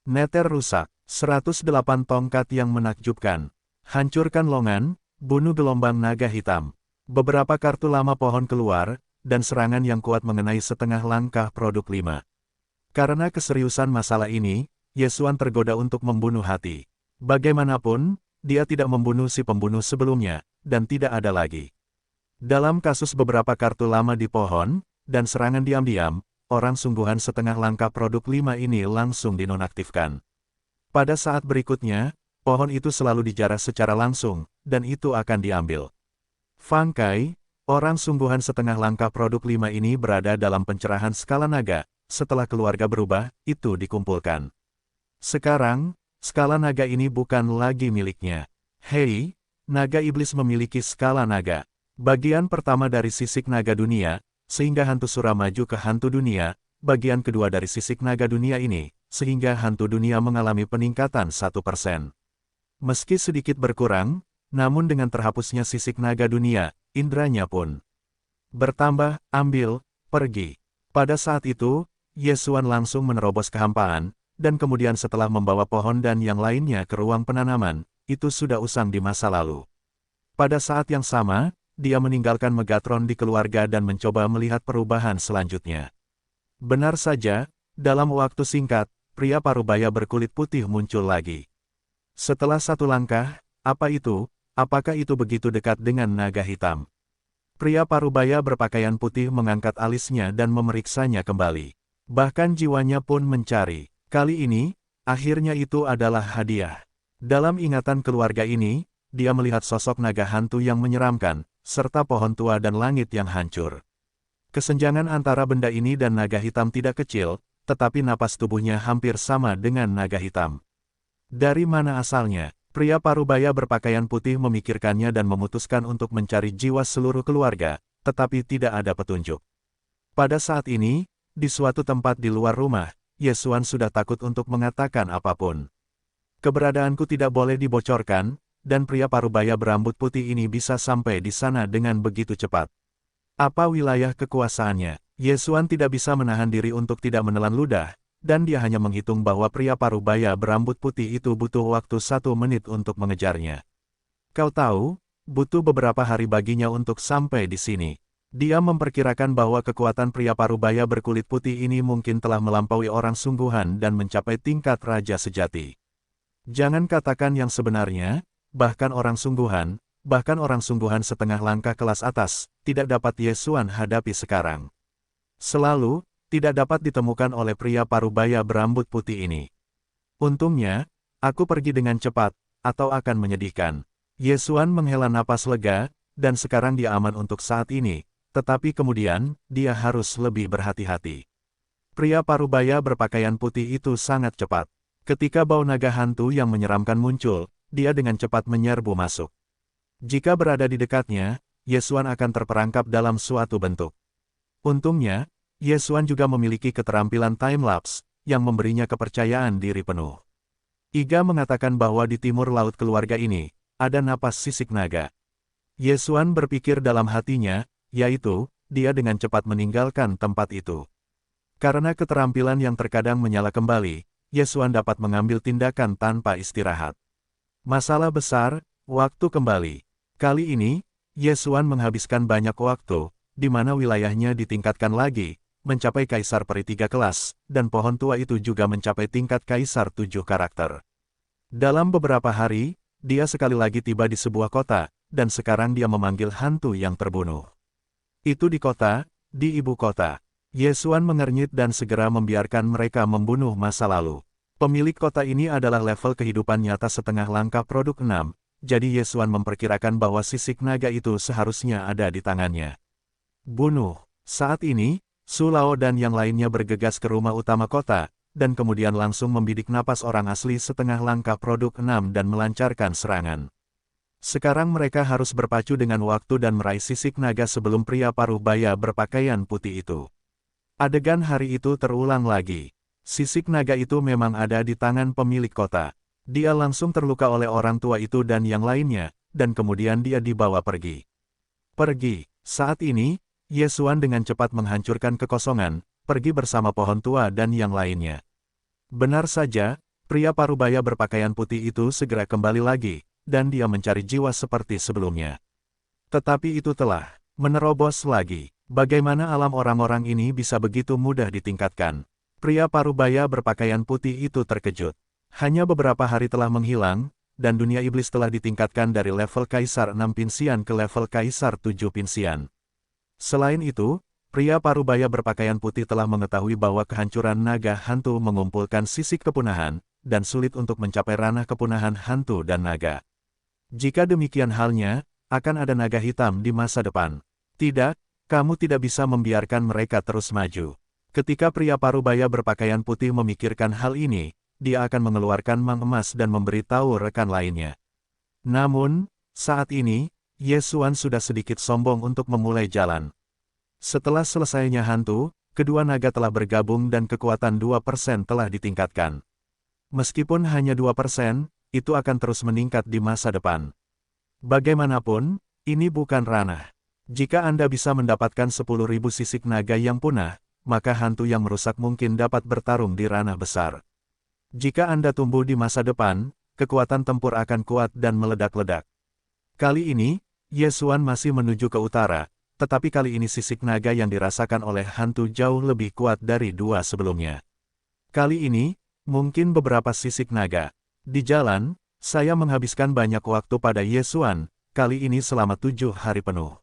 Neter rusak, 108 tongkat yang menakjubkan. Hancurkan longan, bunuh gelombang naga hitam. Beberapa kartu lama pohon keluar, dan serangan yang kuat mengenai setengah langkah produk 5. Karena keseriusan masalah ini, Yesuan tergoda untuk membunuh hati. Bagaimanapun, dia tidak membunuh si pembunuh sebelumnya, dan tidak ada lagi. Dalam kasus beberapa kartu lama di pohon, dan serangan diam-diam, orang sungguhan setengah langkah produk 5 ini langsung dinonaktifkan. Pada saat berikutnya, pohon itu selalu dijarah secara langsung, dan itu akan diambil. Fang Kai, orang sungguhan setengah langkah produk 5 ini berada dalam pencerahan skala naga, setelah keluarga berubah, itu dikumpulkan. Sekarang, skala naga ini bukan lagi miliknya. Hei, naga iblis memiliki skala naga. Bagian pertama dari sisik naga dunia, sehingga hantu sura maju ke hantu dunia, bagian kedua dari sisik naga dunia ini, sehingga hantu dunia mengalami peningkatan 1%. Meski sedikit berkurang, namun dengan terhapusnya sisik naga dunia, indranya pun bertambah, ambil, pergi. Pada saat itu, Yesuan langsung menerobos kehampaan, dan kemudian setelah membawa pohon dan yang lainnya ke ruang penanaman, itu sudah usang di masa lalu. Pada saat yang sama, dia meninggalkan Megatron di keluarga dan mencoba melihat perubahan selanjutnya. Benar saja, dalam waktu singkat, pria parubaya berkulit putih muncul lagi. Setelah satu langkah, apa itu? Apakah itu begitu dekat dengan naga hitam? Pria parubaya berpakaian putih mengangkat alisnya dan memeriksanya kembali. Bahkan jiwanya pun mencari. Kali ini, akhirnya itu adalah hadiah. Dalam ingatan keluarga ini, dia melihat sosok naga hantu yang menyeramkan, serta pohon tua dan langit yang hancur. Kesenjangan antara benda ini dan naga hitam tidak kecil, tetapi napas tubuhnya hampir sama dengan naga hitam. Dari mana asalnya? Pria parubaya berpakaian putih memikirkannya dan memutuskan untuk mencari jiwa seluruh keluarga, tetapi tidak ada petunjuk. Pada saat ini, di suatu tempat di luar rumah, Yesuan sudah takut untuk mengatakan apapun. Keberadaanku tidak boleh dibocorkan, dan pria parubaya berambut putih ini bisa sampai di sana dengan begitu cepat. Apa wilayah kekuasaannya? Yesuan tidak bisa menahan diri untuk tidak menelan ludah, dan dia hanya menghitung bahwa pria parubaya berambut putih itu butuh waktu 1 menit untuk mengejarnya. Kau tahu, butuh beberapa hari baginya untuk sampai di sini. Dia memperkirakan bahwa kekuatan pria parubaya berkulit putih ini mungkin telah melampaui orang sungguhan dan mencapai tingkat raja sejati. Jangan katakan yang sebenarnya, bahkan orang sungguhan setengah langkah kelas atas, tidak dapat Yesuan hadapi sekarang. Selalu, tidak dapat ditemukan oleh pria parubaya berambut putih ini. Untungnya, aku pergi dengan cepat, atau akan menyedihkan. Yesuan menghela napas lega, dan sekarang dia aman untuk saat ini, tetapi kemudian, dia harus lebih berhati-hati. Pria parubaya berpakaian putih itu sangat cepat. Ketika bau naga hantu yang menyeramkan muncul, dia dengan cepat menyerbu masuk. Jika berada di dekatnya, Yesuan akan terperangkap dalam suatu bentuk. Untungnya, Yesuan juga memiliki keterampilan time-lapse, yang memberinya kepercayaan diri penuh. Iga mengatakan bahwa di timur laut keluarga ini, ada napas sisik naga. Ye Xuan berpikir dalam hatinya, yaitu, dia dengan cepat meninggalkan tempat itu. Karena keterampilan yang terkadang menyala kembali, Ye Xuan dapat mengambil tindakan tanpa istirahat. Masalah besar, waktu kembali. Kali ini, Ye Xuan menghabiskan banyak waktu, di mana wilayahnya ditingkatkan lagi, mencapai Kaisar Peri 3 kelas, dan pohon tua itu juga mencapai tingkat Kaisar 7 karakter. Dalam beberapa hari, dia sekali lagi tiba di sebuah kota, dan sekarang dia memanggil hantu yang terbunuh. Itu di kota, di ibu kota. Ye Xuan mengernyit dan segera membiarkan mereka membunuh masa lalu. Pemilik kota ini adalah level kehidupan nyata setengah langkah produk 6, jadi Ye Xuan memperkirakan bahwa sisik naga itu seharusnya ada di tangannya. Bunuh. Saat ini, Su Lao dan yang lainnya bergegas ke rumah utama kota, dan kemudian langsung membidik napas orang asli setengah langkah produk 6 dan melancarkan serangan. Sekarang mereka harus berpacu dengan waktu dan meraih sisik naga sebelum pria paruh baya berpakaian putih itu. Adegan hari itu terulang lagi. Sisik naga itu memang ada di tangan pemilik kota. Dia langsung terluka oleh orang tua itu dan yang lainnya, dan kemudian dia dibawa pergi. Pergi. Saat ini, Ye Xuan dengan cepat menghancurkan kekosongan, pergi bersama pohon tua dan yang lainnya. Benar saja, pria parubaya berpakaian putih itu segera kembali lagi, dan dia mencari jiwa seperti sebelumnya. Tetapi itu telah menerobos lagi. Bagaimana alam orang-orang ini bisa begitu mudah ditingkatkan? Pria parubaya berpakaian putih itu terkejut. Hanya beberapa hari telah menghilang, dan dunia iblis telah ditingkatkan dari level Kaisar 6 Pinsian ke level Kaisar 7 Pinsian. Selain itu, pria parubaya berpakaian putih telah mengetahui bahwa kehancuran naga hantu mengumpulkan sisik kepunahan, dan sulit untuk mencapai ranah kepunahan hantu dan naga. Jika demikian halnya, akan ada naga hitam di masa depan. Tidak, kamu tidak bisa membiarkan mereka terus maju. Ketika pria parubaya berpakaian putih memikirkan hal ini, dia akan mengeluarkan mang emas dan memberitahu rekan lainnya. Namun, saat ini, Ye Xuan sudah sedikit sombong untuk memulai jalan. Setelah selesainya hantu, kedua naga telah bergabung dan kekuatan 2% telah ditingkatkan. Meskipun hanya 2%, itu akan terus meningkat di masa depan. Bagaimanapun, ini bukan ranah. Jika Anda bisa mendapatkan 10.000 sisik naga yang punah, maka hantu yang merusak mungkin dapat bertarung di ranah besar. Jika Anda tumbuh di masa depan, kekuatan tempur akan kuat dan meledak-ledak. Kali ini, Ye Xuan masih menuju ke utara, tetapi kali ini sisik naga yang dirasakan oleh hantu jauh lebih kuat dari dua sebelumnya. Kali ini, mungkin beberapa sisik naga. Di jalan, saya menghabiskan banyak waktu pada Ye Xuan, kali ini selama 7 hari penuh.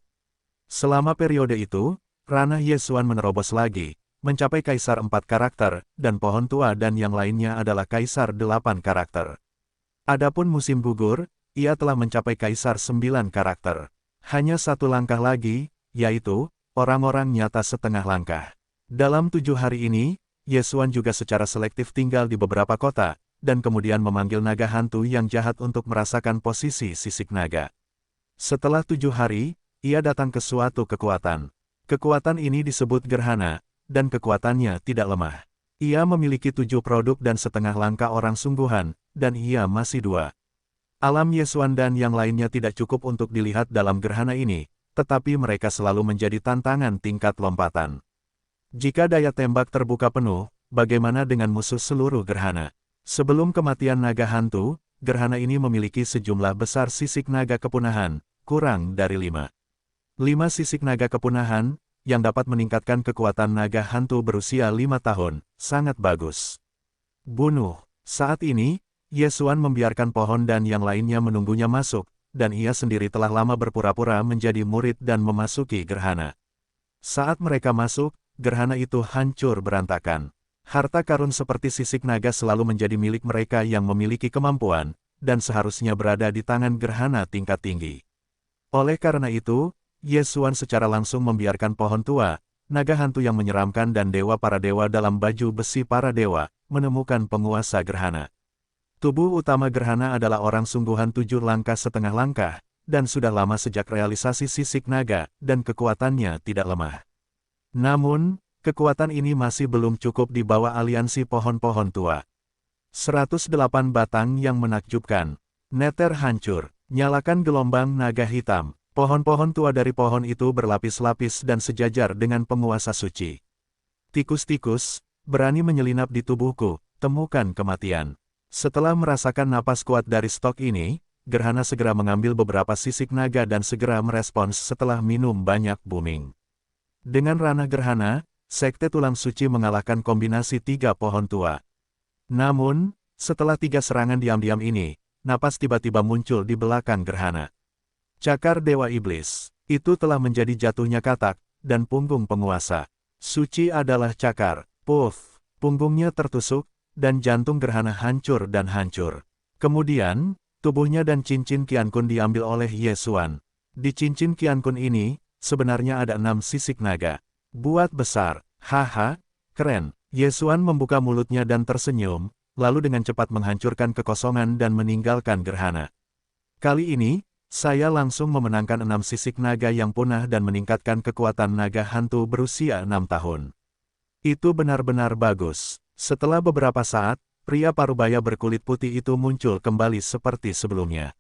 Selama periode itu, ranah Ye Xuan menerobos lagi, mencapai Kaisar 4 karakter, dan pohon tua dan yang lainnya adalah Kaisar 8 karakter. Adapun musim gugur, ia telah mencapai Kaisar 9 karakter. Hanya satu langkah lagi, yaitu, orang-orang nyata setengah langkah. Dalam 7 hari ini, Ye Xuan juga secara selektif tinggal di beberapa kota, dan kemudian memanggil naga hantu yang jahat untuk merasakan posisi sisik naga. Setelah 7 hari, ia datang ke suatu kekuatan. Kekuatan ini disebut gerhana, dan kekuatannya tidak lemah. Ia memiliki 7 produk dan setengah langkah orang sungguhan, dan ia masih 2. Alam Ye Xuan dan yang lainnya tidak cukup untuk dilihat dalam gerhana ini, tetapi mereka selalu menjadi tantangan tingkat lompatan. Jika daya tembak terbuka penuh, bagaimana dengan musuh seluruh gerhana? Sebelum kematian naga hantu, gerhana ini memiliki sejumlah besar sisik naga kepunahan, kurang dari 5. 5 sisik naga kepunahan, yang dapat meningkatkan kekuatan naga hantu berusia 5 tahun, sangat bagus. Bunuh. Saat ini, Ye Xuan membiarkan pohon dan yang lainnya menunggunya masuk, dan ia sendiri telah lama berpura-pura menjadi murid dan memasuki gerhana. Saat mereka masuk, gerhana itu hancur berantakan. Harta karun seperti sisik naga selalu menjadi milik mereka yang memiliki kemampuan, dan seharusnya berada di tangan gerhana tingkat tinggi. Oleh karena itu, Ye Xuan secara langsung membiarkan pohon tua, naga hantu yang menyeramkan dan dewa para dewa dalam baju besi para dewa, menemukan penguasa gerhana. Tubuh utama gerhana adalah orang sungguhan 7 langkah setengah langkah, dan sudah lama sejak realisasi sisik naga, dan kekuatannya tidak lemah. Namun, kekuatan ini masih belum cukup di bawah aliansi pohon-pohon tua. 108 batang yang menakjubkan. Neter hancur. Nyalakan gelombang naga hitam. Pohon-pohon tua dari pohon itu berlapis-lapis dan sejajar dengan penguasa suci. Tikus-tikus, berani menyelinap di tubuhku, temukan kematian. Setelah merasakan napas kuat dari stok ini, Gerhana segera mengambil beberapa sisik naga dan segera merespons setelah minum banyak booming. Dengan ranah Gerhana, Sekte Tulang Suci mengalahkan kombinasi 3 pohon tua. Namun, setelah 3 serangan diam-diam ini, napas tiba-tiba muncul di belakang Gerhana. Cakar Dewa Iblis, itu telah menjadi jatuhnya katak, dan punggung penguasa. Suci adalah cakar, puff, punggungnya tertusuk, dan jantung Gerhana hancur dan hancur. Kemudian, tubuhnya dan cincin Qiankun diambil oleh Ye Xuan. Di cincin Qiankun ini, sebenarnya ada 6 sisik naga. Buat besar, haha, keren. Ye Xuan membuka mulutnya dan tersenyum, lalu dengan cepat menghancurkan kekosongan dan meninggalkan Gerhana. Kali ini, saya langsung memenangkan 6 sisik naga yang punah dan meningkatkan kekuatan naga hantu berusia 6 tahun. Itu benar-benar bagus. Setelah beberapa saat, pria parubaya berkulit putih itu muncul kembali seperti sebelumnya.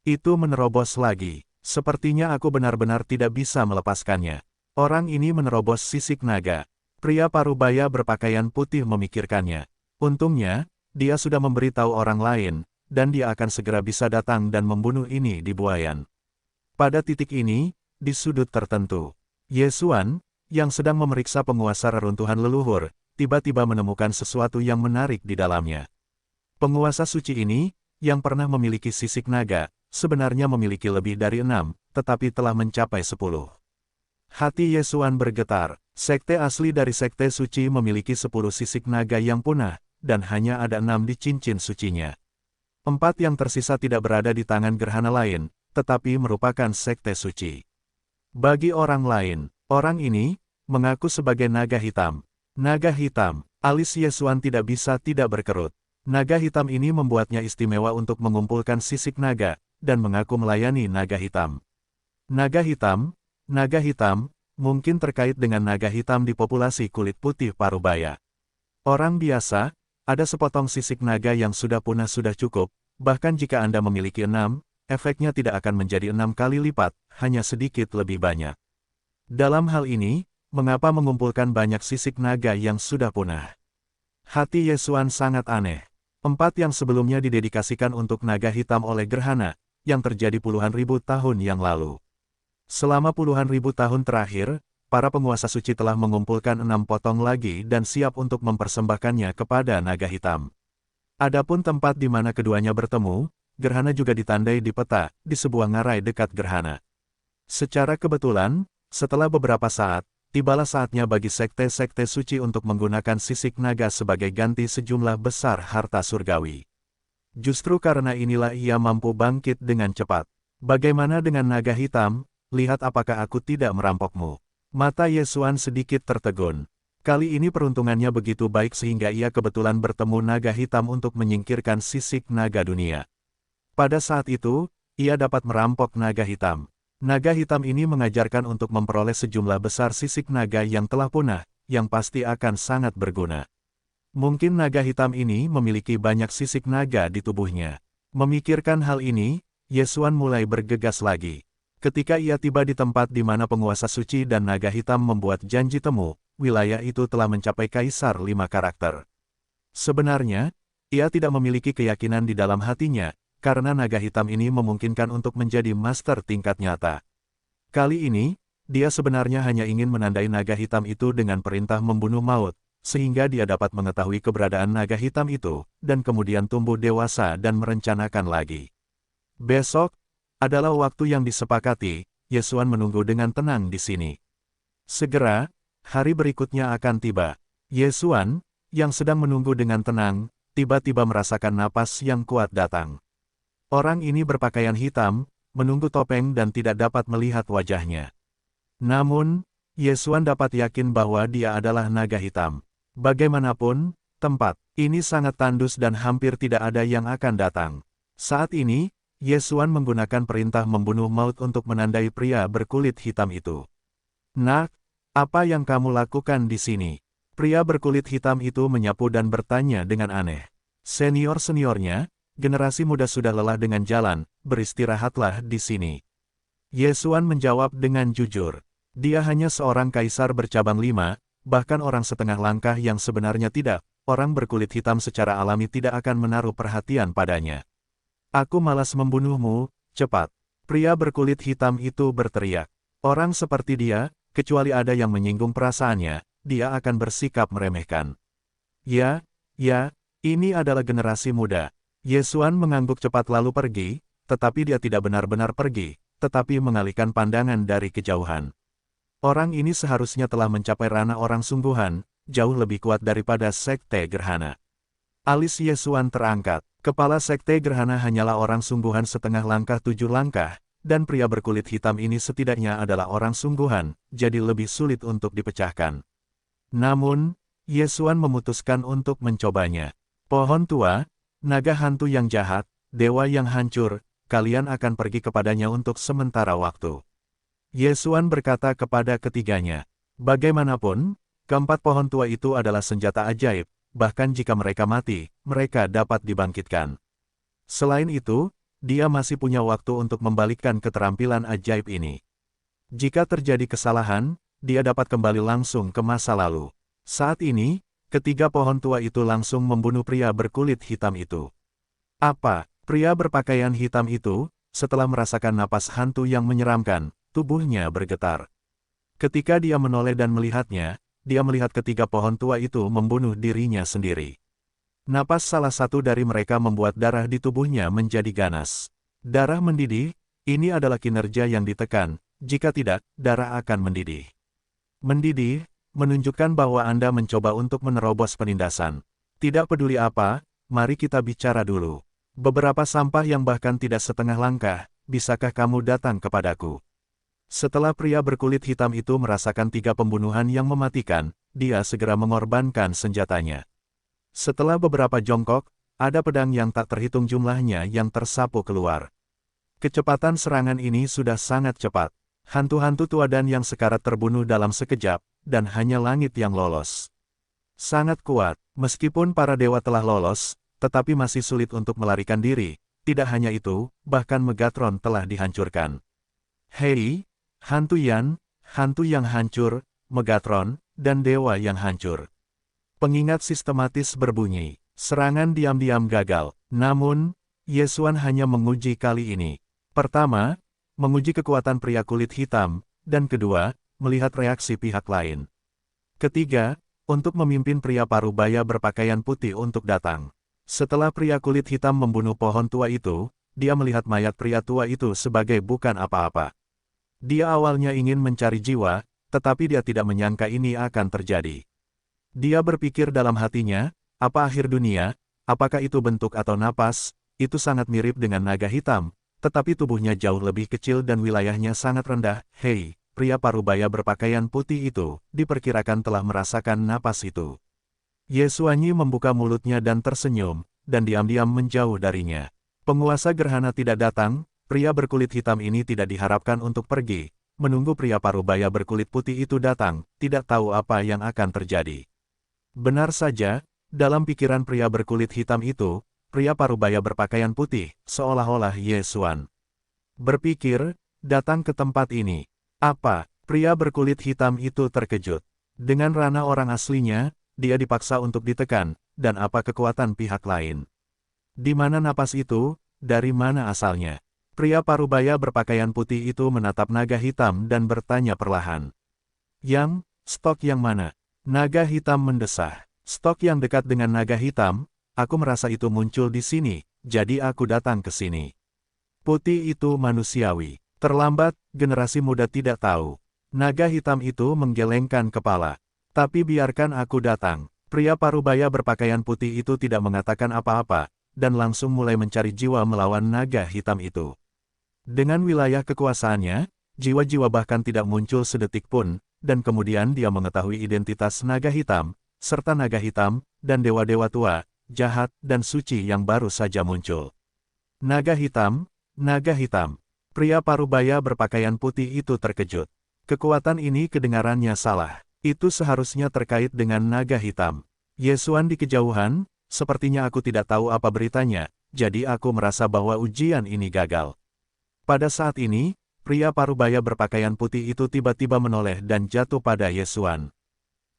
Itu menerobos lagi. Sepertinya aku benar-benar tidak bisa melepaskannya. Orang ini menerobos sisik naga. Pria parubaya berpakaian putih memikirkannya. Untungnya, dia sudah memberitahu orang lain, dan dia akan segera bisa datang dan membunuh ini di buayan. Pada titik ini, di sudut tertentu, Ye Xuan, yang sedang memeriksa penguasa reruntuhan leluhur, tiba-tiba menemukan sesuatu yang menarik di dalamnya. Penguasa suci ini, yang pernah memiliki sisik naga, sebenarnya memiliki lebih dari 6, tetapi telah mencapai 10. Hati Ye Xuan bergetar. Sekte asli dari sekte suci memiliki 10 sisik naga yang punah, dan hanya ada 6 di cincin sucinya. 4 yang tersisa tidak berada di tangan Gerhana lain, tetapi merupakan sekte suci. Bagi orang lain, orang ini mengaku sebagai naga hitam. Naga hitam, alis Ye Xuan tidak bisa tidak berkerut. Naga hitam ini membuatnya istimewa untuk mengumpulkan sisik naga, dan mengaku melayani naga hitam. Naga hitam, mungkin terkait dengan naga hitam di populasi kulit putih parubaya. Orang biasa, ada sepotong sisik naga yang sudah punah sudah cukup, bahkan jika Anda memiliki 6, efeknya tidak akan menjadi 6 kali lipat, hanya sedikit lebih banyak. Dalam hal ini, mengapa mengumpulkan banyak sisik naga yang sudah punah? Hati Ye Xuan sangat aneh. 4 yang sebelumnya didedikasikan untuk naga hitam oleh Gerhana, yang terjadi puluhan ribu tahun yang lalu. Selama puluhan ribu tahun terakhir, para penguasa suci telah mengumpulkan 6 potong lagi dan siap untuk mempersembahkannya kepada naga hitam. Adapun tempat di mana keduanya bertemu, Gerhana juga ditandai di peta, di sebuah ngarai dekat Gerhana. Secara kebetulan, setelah beberapa saat, tibalah saatnya bagi sekte-sekte suci untuk menggunakan sisik naga sebagai ganti sejumlah besar harta surgawi. Justru karena inilah ia mampu bangkit dengan cepat. Bagaimana dengan naga hitam? Lihat apakah aku tidak merampokmu. Mata Ye Xuan sedikit tertegun. Kali ini peruntungannya begitu baik sehingga ia kebetulan bertemu naga hitam untuk menyingkirkan sisik naga dunia. Pada saat itu, ia dapat merampok naga hitam. Naga hitam ini mengajarkan untuk memperoleh sejumlah besar sisik naga yang telah punah, yang pasti akan sangat berguna. Mungkin naga hitam ini memiliki banyak sisik naga di tubuhnya. Memikirkan hal ini, Ye Xuan mulai bergegas lagi. Ketika ia tiba di tempat di mana penguasa suci dan naga hitam membuat janji temu, wilayah itu telah mencapai kaisar 5 karakter. Sebenarnya, ia tidak memiliki keyakinan di dalam hatinya, karena naga hitam ini memungkinkan untuk menjadi master tingkat nyata. Kali ini, dia sebenarnya hanya ingin menandai naga hitam itu dengan perintah membunuh maut, sehingga dia dapat mengetahui keberadaan naga hitam itu, dan kemudian tumbuh dewasa dan merencanakan lagi. Besok adalah waktu yang disepakati. Ye Xuan menunggu dengan tenang di sini. Segera, hari berikutnya akan tiba. Ye Xuan, yang sedang menunggu dengan tenang, tiba-tiba merasakan napas yang kuat datang. Orang ini berpakaian hitam, menunggu topeng dan tidak dapat melihat wajahnya. Namun, Ye Xuan dapat yakin bahwa dia adalah naga hitam. Bagaimanapun, tempat ini sangat tandus dan hampir tidak ada yang akan datang. Saat ini, Ye Xuan menggunakan perintah membunuh maut untuk menandai pria berkulit hitam itu. Nak, apa yang kamu lakukan di sini? Pria berkulit hitam itu menyapu dan bertanya dengan aneh. Senior-seniornya, generasi muda sudah lelah dengan jalan, beristirahatlah di sini. Yesuan menjawab dengan jujur. Dia hanya seorang kaisar bercabang 5, bahkan orang setengah langkah yang sebenarnya tidak. Orang berkulit hitam secara alami tidak akan menaruh perhatian padanya. Aku malas membunuhmu, cepat. Pria berkulit hitam itu berteriak. Orang seperti dia, kecuali ada yang menyinggung perasaannya, dia akan bersikap meremehkan. Ya, ini adalah generasi muda. Yesuan mengangguk cepat lalu pergi, tetapi dia tidak benar-benar pergi, tetapi mengalihkan pandangan dari kejauhan. Orang ini seharusnya telah mencapai ranah orang sungguhan, jauh lebih kuat daripada sekte gerhana. Alis Yesuan terangkat. Kepala sekte gerhana hanyalah orang sungguhan setengah langkah 7 langkah, dan pria berkulit hitam ini setidaknya adalah orang sungguhan, jadi lebih sulit untuk dipecahkan. Namun, Yesuan memutuskan untuk mencobanya. Pohon tua, naga hantu yang jahat, dewa yang hancur, kalian akan pergi kepadanya untuk sementara waktu. Yesuan berkata kepada ketiganya, bagaimanapun, keempat pohon tua itu adalah senjata ajaib, bahkan jika mereka mati, mereka dapat dibangkitkan. Selain itu, dia masih punya waktu untuk membalikkan keterampilan ajaib ini. Jika terjadi kesalahan, dia dapat kembali langsung ke masa lalu. Saat ini, ketiga pohon tua itu langsung membunuh pria berkulit hitam itu. Apa? Pria berpakaian hitam itu, setelah merasakan napas hantu yang menyeramkan, tubuhnya bergetar. Ketika dia menoleh dan melihatnya, dia melihat ketiga pohon tua itu membunuh dirinya sendiri. Napas salah satu dari mereka membuat darah di tubuhnya menjadi ganas. Darah mendidih, ini adalah kinerja yang ditekan, jika tidak, darah akan mendidih. Mendidih, menunjukkan bahwa Anda mencoba untuk menerobos penindasan. Tidak peduli apa, mari kita bicara dulu. Beberapa sampah yang bahkan tidak setengah langkah, bisakah kamu datang kepadaku? Setelah pria berkulit hitam itu merasakan 3 pembunuhan yang mematikan, dia segera mengorbankan senjatanya. Setelah beberapa jongkok, ada pedang yang tak terhitung jumlahnya yang tersapu keluar. Kecepatan serangan ini sudah sangat cepat. Hantu-hantu tua dan yang sekarat terbunuh dalam sekejap, dan hanya langit yang lolos. Sangat kuat, meskipun para dewa telah lolos, tetapi masih sulit untuk melarikan diri. Tidak hanya itu, bahkan Megatron telah dihancurkan. Hei! Hantu yang hancur, Megatron, dan dewa yang hancur. Pengingat sistematis berbunyi. Serangan diam-diam gagal. Namun, Yesuan hanya menguji kali ini. Pertama, menguji kekuatan pria kulit hitam, dan kedua, melihat reaksi pihak lain. Ketiga, untuk memimpin pria parubaya berpakaian putih untuk datang. Setelah pria kulit hitam membunuh pohon tua itu, dia melihat mayat pria tua itu sebagai bukan apa-apa. Dia awalnya ingin mencari jiwa, tetapi dia tidak menyangka ini akan terjadi. Dia berpikir dalam hatinya, apa akhir dunia, apakah itu bentuk atau napas, itu sangat mirip dengan naga hitam, tetapi tubuhnya jauh lebih kecil dan wilayahnya sangat rendah. Hei, pria parubaya berpakaian putih itu, diperkirakan telah merasakan napas itu. Yesuanyi membuka mulutnya dan tersenyum, dan diam-diam menjauh darinya. Penguasa gerhana tidak datang. Pria berkulit hitam ini tidak diharapkan untuk pergi, menunggu pria parubaya berkulit putih itu datang, tidak tahu apa yang akan terjadi. Benar saja, dalam pikiran pria berkulit hitam itu, pria parubaya berpakaian putih, seolah-olah Yesuan berpikir, datang ke tempat ini. Apa? Pria berkulit hitam itu terkejut. Dengan ranah orang aslinya, dia dipaksa untuk ditekan, dan apa kekuatan pihak lain? Di mana napas itu? Dari mana asalnya? Pria parubaya berpakaian putih itu menatap naga hitam dan bertanya perlahan. Stok yang mana? Naga hitam mendesah. Stok yang dekat dengan naga hitam, aku merasa itu muncul di sini, jadi aku datang ke sini. Putih itu manusiawi. Terlambat, generasi muda tidak tahu. Naga hitam itu menggelengkan kepala. Tapi biarkan aku datang. Pria parubaya berpakaian putih itu tidak mengatakan apa-apa, dan langsung mulai mencari jiwa melawan naga hitam itu. Dengan wilayah kekuasaannya, jiwa-jiwa bahkan tidak muncul sedetik pun, dan kemudian dia mengetahui identitas naga hitam, serta naga hitam, dan dewa-dewa tua, jahat, dan suci yang baru saja muncul. Naga hitam. Pria parubaya berpakaian putih itu terkejut. Kekuatan ini kedengarannya salah. Itu seharusnya terkait dengan naga hitam. Yesuan di kejauhan, sepertinya aku tidak tahu apa beritanya, jadi aku merasa bahwa ujian ini gagal. Pada saat ini, pria parubaya berpakaian putih itu tiba-tiba menoleh dan jatuh pada Yesuan.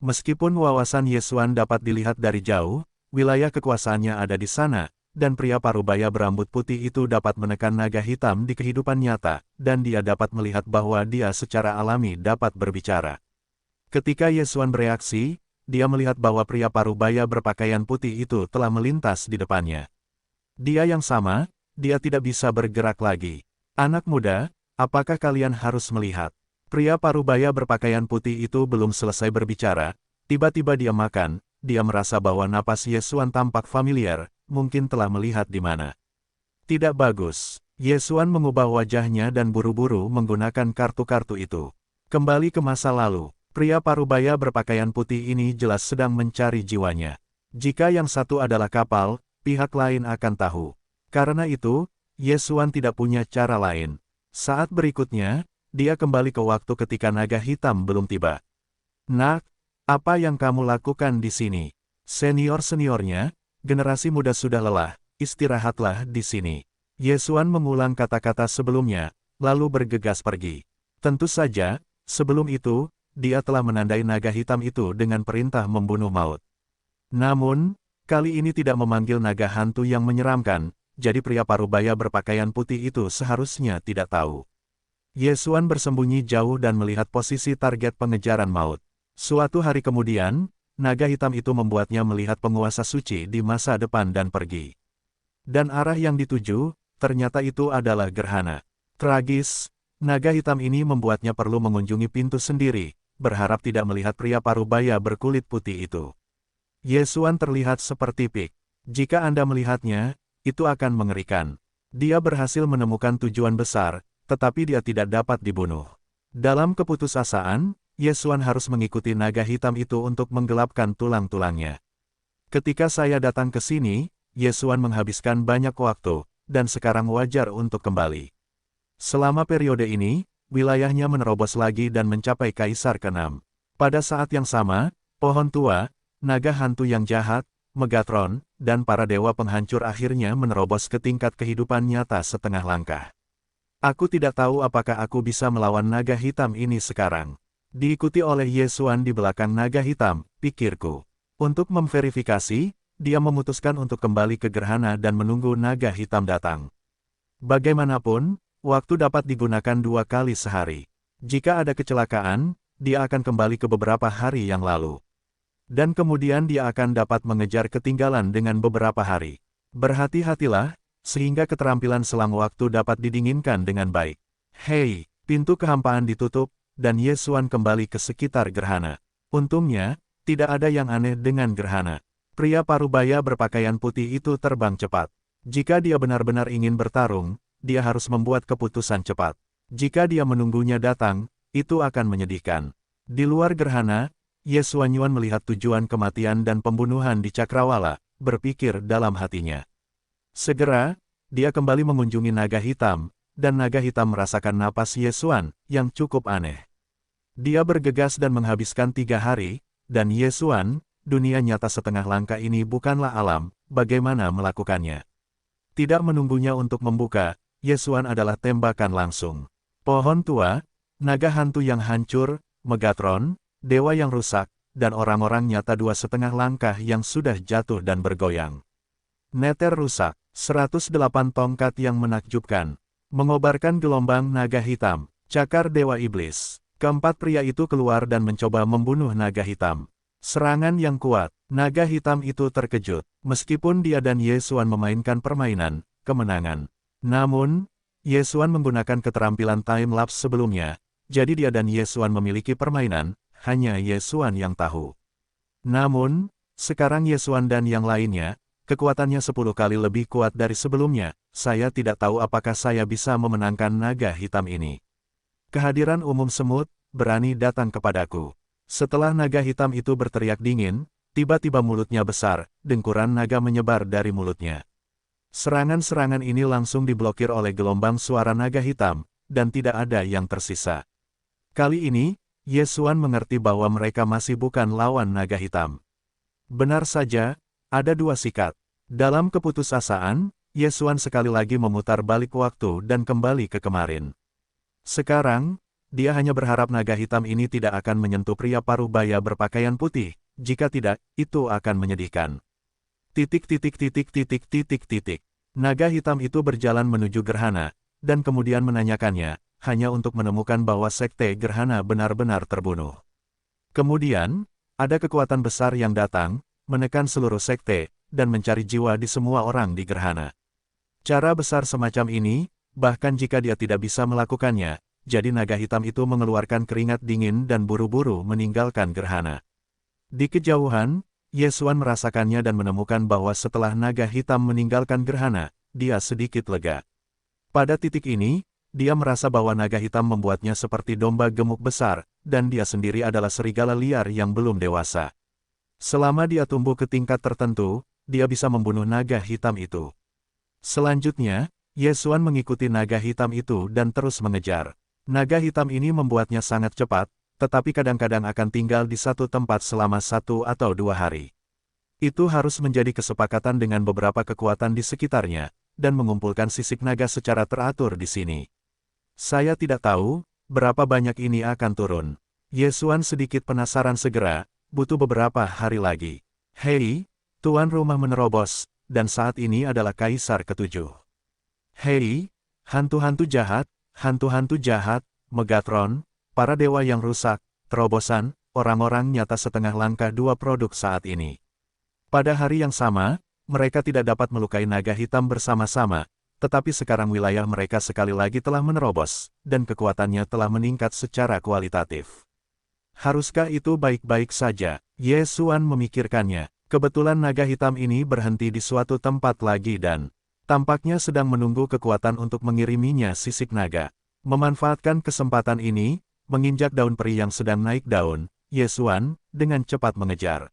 Meskipun wawasan Yesuan dapat dilihat dari jauh, wilayah kekuasaannya ada di sana, dan pria parubaya berambut putih itu dapat menekan naga hitam di kehidupan nyata, dan dia dapat melihat bahwa dia secara alami dapat berbicara. Ketika Yesuan bereaksi, dia melihat bahwa pria parubaya berpakaian putih itu telah melintas di depannya. Dia yang sama, dia tidak bisa bergerak lagi. Anak muda, apakah kalian harus melihat? Pria parubaya berpakaian putih itu belum selesai berbicara, tiba-tiba dia makan, dia merasa bahwa napas Yesuan tampak familiar, mungkin telah melihat di mana. Tidak bagus. Yesuan mengubah wajahnya dan buru-buru menggunakan kartu-kartu itu. Kembali ke masa lalu, pria parubaya berpakaian putih ini jelas sedang mencari jiwanya. Jika yang satu adalah kapal, pihak lain akan tahu. Karena itu, Yesuan tidak punya cara lain. Saat berikutnya, dia kembali ke waktu ketika naga hitam belum tiba. "Nak, apa yang kamu lakukan di sini?" Senior-seniornya, generasi muda sudah lelah, istirahatlah di sini. Yesuan mengulang kata-kata sebelumnya, lalu bergegas pergi. Tentu saja, sebelum itu, dia telah menandai naga hitam itu dengan perintah membunuh maut. Namun, kali ini tidak memanggil naga hantu yang menyeramkan, jadi pria parubaya berpakaian putih itu seharusnya tidak tahu. Yesuan bersembunyi jauh dan melihat posisi target pengejaran maut. Suatu hari kemudian, naga hitam itu membuatnya melihat penguasa suci di masa depan dan pergi. Dan arah yang dituju, ternyata itu adalah gerhana. Tragis, naga hitam ini membuatnya perlu mengunjungi pintu sendiri, berharap tidak melihat pria parubaya berkulit putih itu. Yesuan terlihat seperti pik. Jika Anda melihatnya, itu akan mengerikan. Dia berhasil menemukan tujuan besar, tetapi dia tidak dapat dibunuh. Dalam keputusasaan, Yesuan harus mengikuti naga hitam itu untuk menggelapkan tulang-tulangnya. Ketika saya datang ke sini, Yesuan menghabiskan banyak waktu, dan sekarang wajar untuk kembali. Selama periode ini, wilayahnya menerobos lagi dan mencapai Kaisar ke-6. Pada saat yang sama, pohon tua, naga hantu yang jahat, Megatron, dan para dewa penghancur akhirnya menerobos ke tingkat kehidupan nyata setengah langkah. Aku tidak tahu apakah aku bisa melawan naga hitam ini sekarang. Diikuti oleh Yesuan di belakang naga hitam, pikirku. Untuk memverifikasi, dia memutuskan untuk kembali ke gerhana dan menunggu naga hitam datang. Bagaimanapun, waktu dapat digunakan 2 kali sehari. Jika ada kecelakaan, dia akan kembali ke beberapa hari yang lalu. Dan kemudian dia akan dapat mengejar ketinggalan dengan beberapa hari. Berhati-hatilah, sehingga keterampilan selang waktu dapat didinginkan dengan baik. Hei, pintu kehampaan ditutup, dan Yesuan kembali ke sekitar gerhana. Untungnya, tidak ada yang aneh dengan gerhana. Pria parubaya berpakaian putih itu terbang cepat. Jika dia benar-benar ingin bertarung, dia harus membuat keputusan cepat. Jika dia menunggunya datang, itu akan menyedihkan. Di luar gerhana, Yesuan Yuan melihat tujuan kematian dan pembunuhan di Cakrawala, berpikir dalam hatinya. Segera, dia kembali mengunjungi naga hitam, dan naga hitam merasakan napas Yesuan, yang cukup aneh. Dia bergegas dan menghabiskan 3 hari, dan Yesuan, dunia nyata setengah langkah ini bukanlah alam, bagaimana melakukannya. Tidak menunggunya untuk membuka, Yesuan adalah tembakan langsung. Pohon tua, naga hantu yang hancur, Megatron, dewa yang rusak, dan orang-orang nyata 2,5 langkah yang sudah jatuh dan bergoyang. Neter rusak, 108 tongkat yang menakjubkan, mengobarkan gelombang naga hitam, cakar dewa iblis. Keempat pria itu keluar dan mencoba membunuh naga hitam. Serangan yang kuat, naga hitam itu terkejut, meskipun dia dan Yesuan memainkan permainan, kemenangan. Namun, Yesuan menggunakan keterampilan time-lapse sebelumnya, jadi dia dan Yesuan memiliki permainan, hanya Yesuan yang tahu. Namun, sekarang Yesuan dan yang lainnya, kekuatannya 10 kali lebih kuat dari sebelumnya, saya tidak tahu apakah saya bisa memenangkan naga hitam ini. Kehadiran umum semut, berani datang kepadaku. Setelah naga hitam itu berteriak dingin, tiba-tiba mulutnya besar, dengkuran naga menyebar dari mulutnya. Serangan-serangan ini langsung diblokir oleh gelombang suara naga hitam, dan tidak ada yang tersisa. Kali ini, Yesuan mengerti bahwa mereka masih bukan lawan naga hitam. Benar saja, ada 2 sikat. Dalam keputusasaan, Yesuan sekali lagi memutar balik waktu dan kembali ke kemarin. Sekarang, dia hanya berharap naga hitam ini tidak akan menyentuh pria parubaya berpakaian putih, jika tidak, itu akan menyedihkan. Titik titik titik titik titik titik. Naga hitam itu berjalan menuju gerhana, dan kemudian menanyakannya, hanya untuk menemukan bahwa sekte gerhana benar-benar terbunuh. Kemudian, ada kekuatan besar yang datang, menekan seluruh sekte, dan mencari jiwa di semua orang di gerhana. Cara besar semacam ini, bahkan jika dia tidak bisa melakukannya, jadi naga hitam itu mengeluarkan keringat dingin dan buru-buru meninggalkan gerhana. Di kejauhan, Yesuan merasakannya dan menemukan bahwa setelah naga hitam meninggalkan gerhana, dia sedikit lega. Pada titik ini, dia merasa bahwa naga hitam membuatnya seperti domba gemuk besar, dan dia sendiri adalah serigala liar yang belum dewasa. Selama dia tumbuh ke tingkat tertentu, dia bisa membunuh naga hitam itu. Selanjutnya, Yesuan mengikuti naga hitam itu dan terus mengejar. Naga hitam ini membuatnya sangat cepat, tetapi kadang-kadang akan tinggal di satu tempat selama 1 atau 2 hari. Itu harus menjadi kesepakatan dengan beberapa kekuatan di sekitarnya, dan mengumpulkan sisik naga secara teratur di sini. Saya tidak tahu, berapa banyak ini akan turun. Yesuan sedikit penasaran segera, butuh beberapa hari lagi. Hei, tuan rumah menerobos, dan saat ini adalah Kaisar ke-7. Hei, hantu-hantu jahat, Megatron, para dewa yang rusak, terobosan, orang-orang nyata setengah langkah 2 produk saat ini. Pada hari yang sama, mereka tidak dapat melukai naga hitam bersama-sama, tetapi sekarang wilayah mereka sekali lagi telah menerobos, dan kekuatannya telah meningkat secara kualitatif. Haruskah itu baik-baik saja? Yesuan memikirkannya. Kebetulan naga hitam ini berhenti di suatu tempat lagi dan tampaknya sedang menunggu kekuatan untuk mengiriminya sisik naga. Memanfaatkan kesempatan ini, menginjak daun peri yang sedang naik daun, Yesuan dengan cepat mengejar.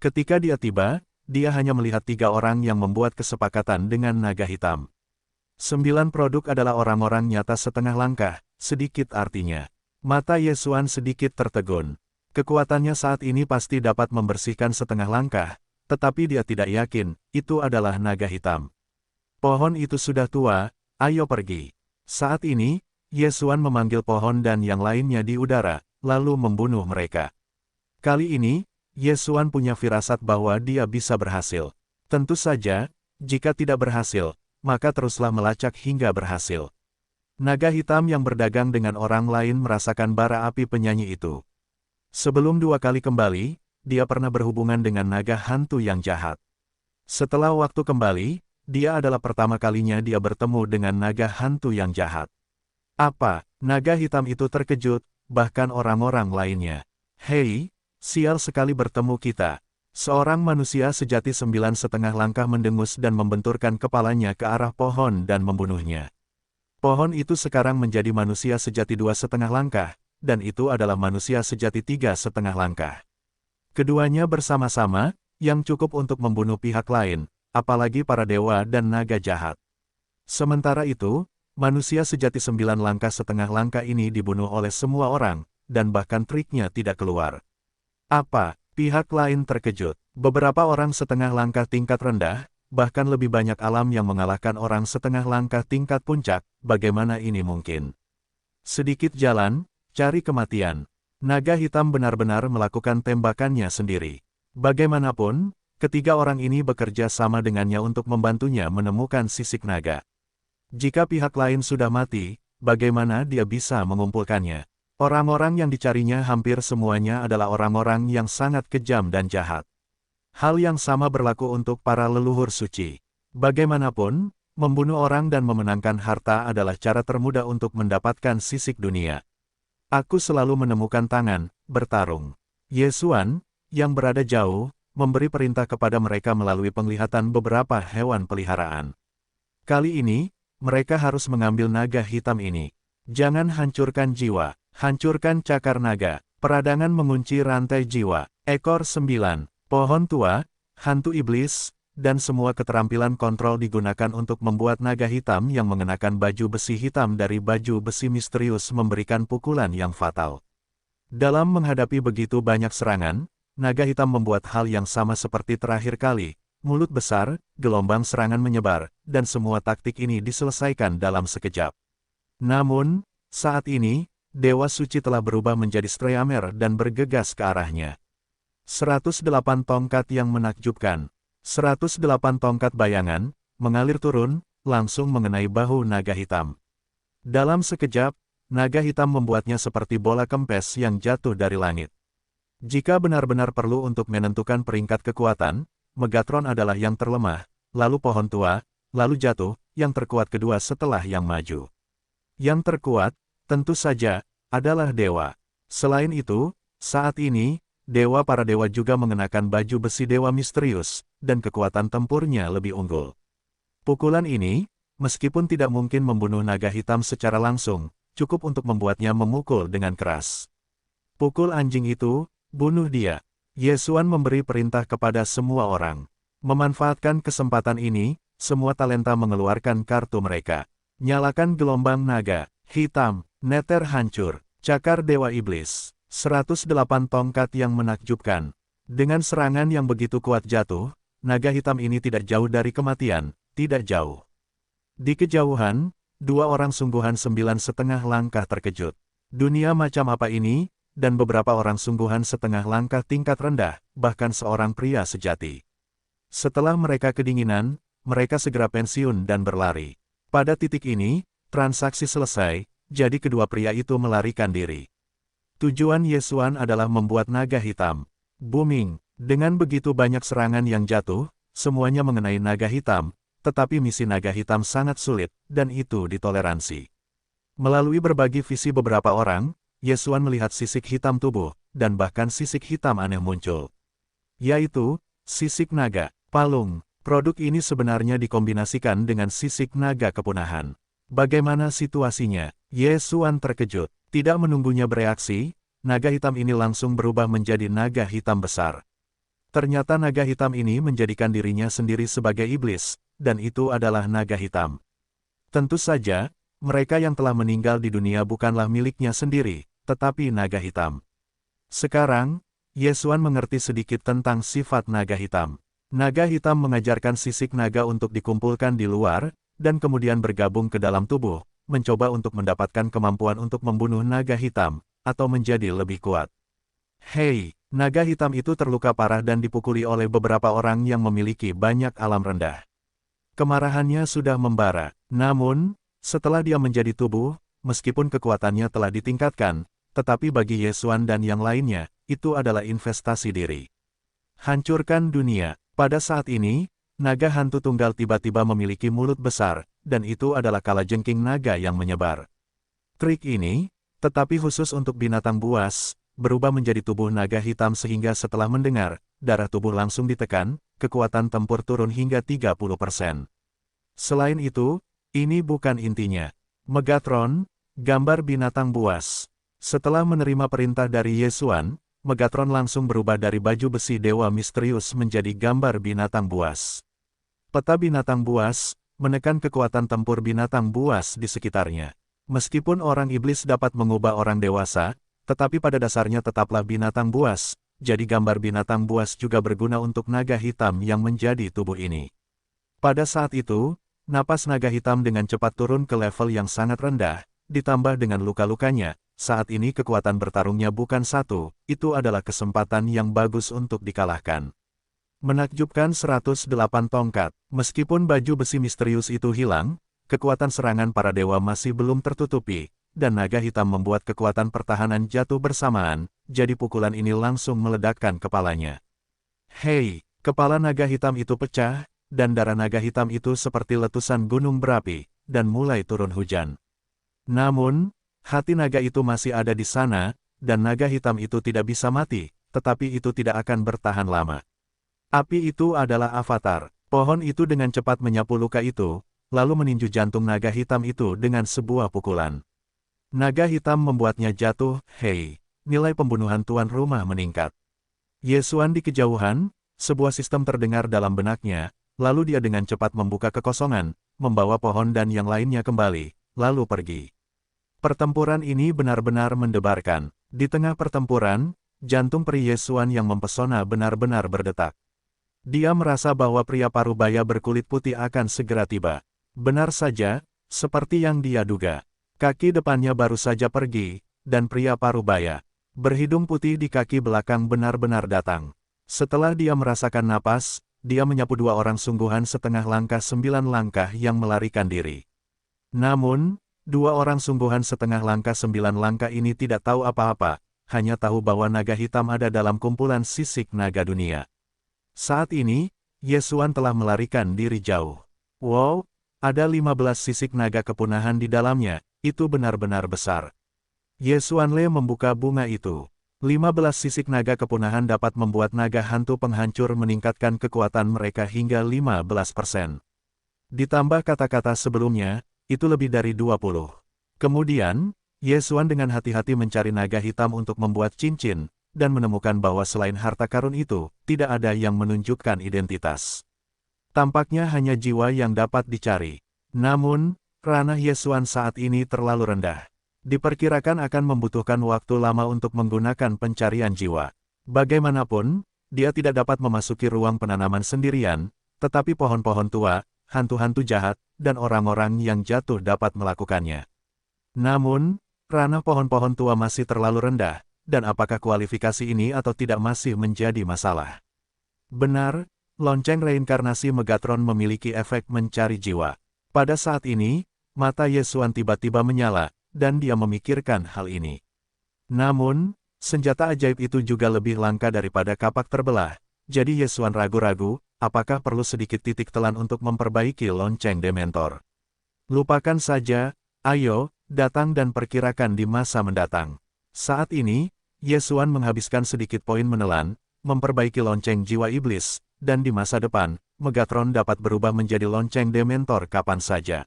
Ketika dia tiba, dia hanya melihat 3 orang yang membuat kesepakatan dengan naga hitam. 9 produk adalah orang-orang nyata setengah langkah, sedikit artinya. Mata Yesuan sedikit tertegun. Kekuatannya saat ini pasti dapat membersihkan setengah langkah, tetapi dia tidak yakin, itu adalah naga hitam. Pohon itu sudah tua, ayo pergi. Saat ini, Yesuan memanggil pohon dan yang lainnya di udara, lalu membunuh mereka. Kali ini, Yesuan punya firasat bahwa dia bisa berhasil. Tentu saja, jika tidak berhasil, maka teruslah melacak hingga berhasil. Naga hitam yang berdagang dengan orang lain merasakan bara api penyanyi itu. Sebelum 2 kali kembali, dia pernah berhubungan dengan naga hantu yang jahat. Setelah waktu kembali, dia adalah pertama kalinya dia bertemu dengan naga hantu yang jahat. Apa? Naga hitam itu terkejut, bahkan orang-orang lainnya. Hei, sial sekali bertemu kita. Seorang manusia sejati 9,5 langkah mendengus dan membenturkan kepalanya ke arah pohon dan membunuhnya. Pohon itu sekarang menjadi manusia sejati 2,5 langkah, dan itu adalah manusia sejati 3,5 langkah. Keduanya bersama-sama, yang cukup untuk membunuh pihak lain, apalagi para dewa dan naga jahat. Sementara itu, manusia sejati 9,5 langkah ini dibunuh oleh semua orang, dan bahkan triknya tidak keluar. Apa? Pihak lain terkejut. Beberapa orang setengah langkah tingkat rendah, bahkan lebih banyak alam yang mengalahkan orang setengah langkah tingkat puncak, bagaimana ini mungkin? Sedikit jalan, cari kematian. Naga hitam benar-benar melakukan tembakannya sendiri. Bagaimanapun, ketiga orang ini bekerja sama dengannya untuk membantunya menemukan sisik naga. Jika pihak lain sudah mati, bagaimana dia bisa mengumpulkannya? Orang-orang yang dicarinya hampir semuanya adalah orang-orang yang sangat kejam dan jahat. Hal yang sama berlaku untuk para leluhur suci. Bagaimanapun, membunuh orang dan memenangkan harta adalah cara termudah untuk mendapatkan sisik dunia. Aku selalu menemukan tangan, bertarung. Yesuan, yang berada jauh, memberi perintah kepada mereka melalui penglihatan beberapa hewan peliharaan. Kali ini, mereka harus mengambil naga hitam ini. Jangan hancurkan jiwa. Hancurkan cakar naga, peradangan mengunci rantai jiwa, ekor 9, pohon tua, hantu iblis, dan semua keterampilan kontrol digunakan untuk membuat naga hitam yang mengenakan baju besi hitam dari baju besi misterius memberikan pukulan yang fatal. Dalam menghadapi begitu banyak serangan, naga hitam membuat hal yang sama seperti terakhir kali, mulut besar, gelombang serangan menyebar, dan semua taktik ini diselesaikan dalam sekejap. Namun, Saat ini, Dewa Suci telah berubah menjadi Streamer dan bergegas ke arahnya. 108 tongkat yang menakjubkan. 108 tongkat bayangan, mengalir turun, langsung mengenai bahu naga hitam. Dalam sekejap, naga hitam membuatnya seperti bola kempes yang jatuh dari langit. Jika benar-benar perlu untuk menentukan peringkat kekuatan, Megatron adalah yang terlemah, lalu pohon tua, lalu jatuh, yang terkuat kedua setelah yang maju. Yang terkuat, tentu saja, adalah dewa. Selain itu, saat ini, para dewa juga mengenakan baju besi dewa misterius, dan kekuatan tempurnya lebih unggul. Pukulan ini, meskipun tidak mungkin membunuh naga hitam secara langsung, cukup untuk membuatnya memukul dengan keras. Pukul anjing itu, bunuh dia. Yesuan memberi perintah kepada semua orang. Memanfaatkan kesempatan ini, semua talenta mengeluarkan kartu mereka. Nyalakan gelombang naga, hitam, neter hancur, cakar dewa iblis. 108 tongkat yang menakjubkan. Dengan serangan yang begitu kuat jatuh, naga hitam ini tidak jauh dari kematian, tidak jauh. Di kejauhan, dua orang sungguhan 9,5 langkah terkejut. Dunia macam apa ini? Dan beberapa orang sungguhan setengah langkah tingkat rendah, bahkan seorang pria sejati. Setelah mereka kedinginan, mereka segera pensiun dan berlari. Pada titik ini, transaksi selesai, jadi kedua pria itu melarikan diri. Tujuan Yesuan adalah membuat naga hitam booming. Dengan begitu banyak serangan yang jatuh, semuanya mengenai naga hitam, tetapi misi naga hitam sangat sulit, dan itu ditoleransi. Melalui berbagi visi beberapa orang, Yesuan melihat sisik hitam tubuh, dan bahkan sisik hitam aneh muncul. Yaitu, sisik naga, palung. Produk ini sebenarnya dikombinasikan dengan sisik naga kepunahan. Bagaimana situasinya? Yesuan terkejut. Tidak menunggunya bereaksi, naga hitam ini langsung berubah menjadi naga hitam besar. Ternyata naga hitam ini menjadikan dirinya sendiri sebagai iblis, dan itu adalah naga hitam. Tentu saja, mereka yang telah meninggal di dunia bukanlah miliknya sendiri, tetapi naga hitam. Sekarang, Yesuan mengerti sedikit tentang sifat naga hitam. Naga hitam mengajarkan sisik naga untuk dikumpulkan di luar, dan kemudian bergabung ke dalam tubuh, mencoba untuk mendapatkan kemampuan untuk membunuh naga hitam, atau menjadi lebih kuat. Hei, naga hitam itu terluka parah dan dipukuli oleh beberapa orang yang memiliki banyak alam rendah. Kemarahannya sudah membara, namun, setelah dia menjadi tubuh, meskipun kekuatannya telah ditingkatkan, tetapi bagi Yesuan dan yang lainnya, itu adalah investasi diri. Hancurkan dunia. Pada saat ini, naga hantu tunggal tiba-tiba memiliki mulut besar, dan itu adalah kalajengking naga yang menyebar. Trik ini, tetapi khusus untuk binatang buas, berubah menjadi tubuh naga hitam sehingga setelah mendengar, darah tubuh langsung ditekan, kekuatan tempur turun hingga 30%. Selain itu, ini bukan intinya. Megatron, gambar binatang buas. Setelah menerima perintah dari Yesuan, Megatron langsung berubah dari baju besi dewa misterius menjadi gambar binatang buas. Peta binatang buas, menekan kekuatan tempur binatang buas di sekitarnya. Meskipun orang iblis dapat mengubah orang dewasa, tetapi pada dasarnya tetaplah binatang buas, jadi gambar binatang buas juga berguna untuk naga hitam yang menjadi tubuh ini. Pada saat itu, napas naga hitam dengan cepat turun ke level yang sangat rendah, ditambah dengan luka-lukanya. Saat ini kekuatan bertarungnya bukan satu, itu adalah kesempatan yang bagus untuk dikalahkan. Menakjubkan 108 tongkat, meskipun baju besi misterius itu hilang, kekuatan serangan para dewa masih belum tertutupi, dan naga hitam membuat kekuatan pertahanan jatuh bersamaan, jadi pukulan ini langsung meledakkan kepalanya. Hei, kepala naga hitam itu pecah, dan darah naga hitam itu seperti letusan gunung berapi, dan mulai turun hujan. Namun, hati naga itu masih ada di sana, dan naga hitam itu tidak bisa mati, tetapi itu tidak akan bertahan lama. Api itu adalah avatar. Pohon itu dengan cepat menyapu luka itu, lalu meninju jantung naga hitam itu dengan sebuah pukulan. Naga hitam membuatnya jatuh. Hei, nilai pembunuhan tuan rumah meningkat. Yesuan di kejauhan, sebuah sistem terdengar dalam benaknya, lalu dia dengan cepat membuka kekosongan, membawa pohon dan yang lainnya kembali, lalu pergi. Pertempuran ini benar-benar mendebarkan. Di tengah pertempuran, jantung peri Yesuan yang mempesona benar-benar berdetak. Dia merasa bahwa pria parubaya berkulit putih akan segera tiba. Benar saja, seperti yang dia duga. Kaki depannya baru saja pergi, dan pria parubaya berhidung putih di kaki belakang benar-benar datang. Setelah dia merasakan napas, dia menyapu 2 orang sungguhan setengah langkah 9 langkah yang melarikan diri. Namun, 2 orang sungguhan setengah langkah 9 langkah ini tidak tahu apa-apa, hanya tahu bahwa naga hitam ada dalam kumpulan sisik naga dunia. Saat ini, Yesuan telah melarikan diri jauh. Wow, ada 15 sisik naga kepunahan di dalamnya, itu benar-benar besar. Yesuan Le membuka bunga itu. 15 sisik naga kepunahan dapat membuat naga hantu penghancur meningkatkan kekuatan mereka hingga 15%. Ditambah kata-kata sebelumnya, itu lebih dari 20. Kemudian, Yesuan dengan hati-hati mencari naga hitam untuk membuat cincin, dan menemukan bahwa selain harta karun itu, tidak ada yang menunjukkan identitas. Tampaknya hanya jiwa yang dapat dicari. Namun, ranah Yesuan saat ini terlalu rendah. Diperkirakan akan membutuhkan waktu lama untuk menggunakan pencarian jiwa. Bagaimanapun, dia tidak dapat memasuki ruang penanaman sendirian, tetapi pohon-pohon tua, hantu-hantu jahat, dan orang-orang yang jatuh dapat melakukannya. Namun, ranah pohon-pohon tua masih terlalu rendah, dan apakah kualifikasi ini atau tidak masih menjadi masalah. Benar, lonceng reinkarnasi Megatron memiliki efek mencari jiwa. Pada saat ini, mata Yesuan tiba-tiba menyala, dan dia memikirkan hal ini. Namun, senjata ajaib itu juga lebih langka daripada kapak terbelah, jadi Yesuan ragu-ragu, apakah perlu sedikit titik telan untuk memperbaiki lonceng Dementor. Lupakan saja, ayo, datang dan perkirakan di masa mendatang. Saat ini, Yesuan menghabiskan sedikit poin menelan, memperbaiki lonceng jiwa iblis, dan di masa depan, Megatron dapat berubah menjadi lonceng Dementor kapan saja.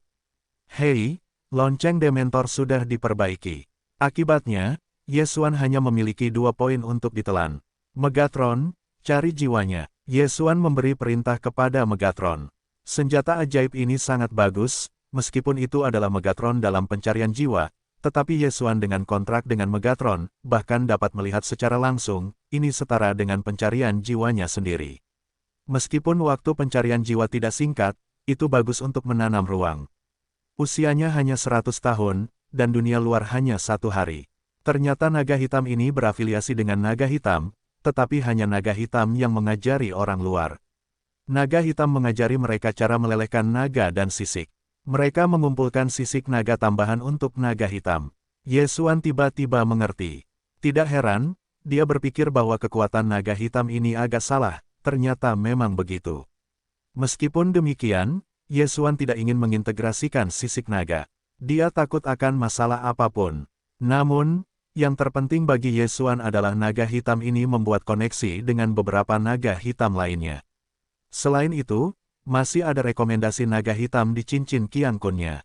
Hei, lonceng Dementor sudah diperbaiki. Akibatnya, Yesuan hanya memiliki 2 poin untuk ditelan. Megatron, cari jiwanya. Yesuan memberi perintah kepada Megatron. Senjata ajaib ini sangat bagus, meskipun itu adalah Megatron dalam pencarian jiwa, tetapi Yesuan dengan kontrak dengan Megatron, bahkan dapat melihat secara langsung, ini setara dengan pencarian jiwanya sendiri. Meskipun waktu pencarian jiwa tidak singkat, itu bagus untuk menanam ruang. Usianya hanya 100 tahun, dan dunia luar hanya 1 hari. Ternyata naga hitam ini berafiliasi dengan naga hitam, tetapi hanya naga hitam yang mengajari orang luar. Naga hitam mengajari mereka cara melelehkan naga dan sisik. Mereka mengumpulkan sisik naga tambahan untuk naga hitam. Yesuan tiba-tiba mengerti. Tidak heran, dia berpikir bahwa kekuatan naga hitam ini agak salah, ternyata memang begitu. Meskipun demikian, Yesuan tidak ingin mengintegrasikan sisik naga. Dia takut akan masalah apapun. Namun, yang terpenting bagi Yesuan adalah naga hitam ini membuat koneksi dengan beberapa naga hitam lainnya. Selain itu, masih ada rekomendasi naga hitam di cincin Qian Kunnya,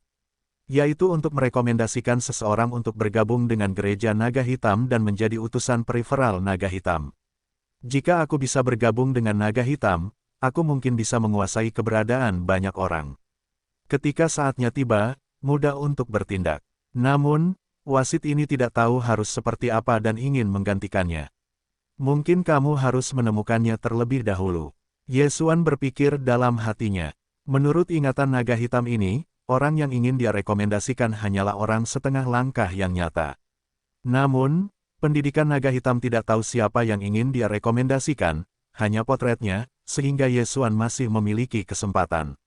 yaitu untuk merekomendasikan seseorang untuk bergabung dengan gereja naga hitam dan menjadi utusan periferal naga hitam. Jika aku bisa bergabung dengan naga hitam, aku mungkin bisa menguasai keberadaan banyak orang. Ketika saatnya tiba, mudah untuk bertindak. Namun, wasit ini tidak tahu harus seperti apa dan ingin menggantikannya. Mungkin kamu harus menemukannya terlebih dahulu. Yesuan berpikir dalam hatinya. Menurut ingatan naga hitam ini, orang yang ingin dia rekomendasikan hanyalah orang setengah langkah yang nyata. Namun, pendidikan naga hitam tidak tahu siapa yang ingin dia rekomendasikan, hanya potretnya, sehingga Yesuan masih memiliki kesempatan.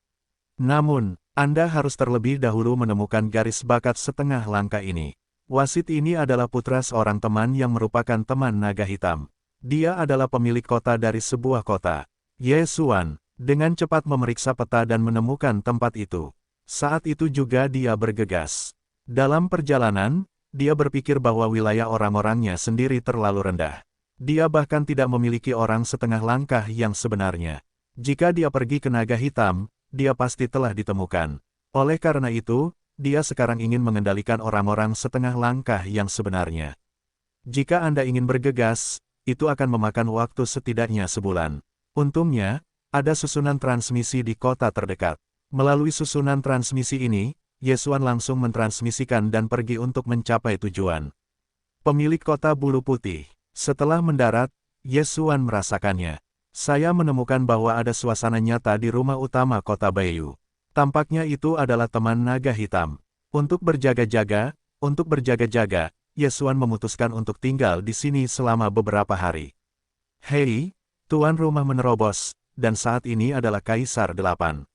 Namun, Anda harus terlebih dahulu menemukan garis bakat setengah langkah ini. Wasit ini adalah putra seorang teman yang merupakan teman naga hitam. Dia adalah pemilik kota dari sebuah kota. Yesuan, dengan cepat memeriksa peta dan menemukan tempat itu. Saat itu juga dia bergegas. Dalam perjalanan, dia berpikir bahwa wilayah orang-orangnya sendiri terlalu rendah. Dia bahkan tidak memiliki orang setengah langkah yang sebenarnya. Jika dia pergi ke naga hitam, dia pasti telah ditemukan. Oleh karena itu, dia sekarang ingin mengendalikan orang-orang setengah langkah yang sebenarnya. Jika Anda ingin bergegas, itu akan memakan waktu setidaknya sebulan. Untungnya, ada susunan transmisi di kota terdekat. Melalui susunan transmisi ini, Yesuan langsung mentransmisikan dan pergi untuk mencapai tujuan. Pemilik kota bulu putih. Setelah mendarat, Yesuan merasakannya. Saya menemukan bahwa ada suasana nyata di rumah utama kota Bayu. Tampaknya itu adalah teman naga hitam. Untuk berjaga-jaga, Untuk berjaga-jaga, Yesuan memutuskan untuk tinggal di sini selama beberapa hari. Hei, tuan rumah menerobos, dan saat ini adalah Kaisar 8.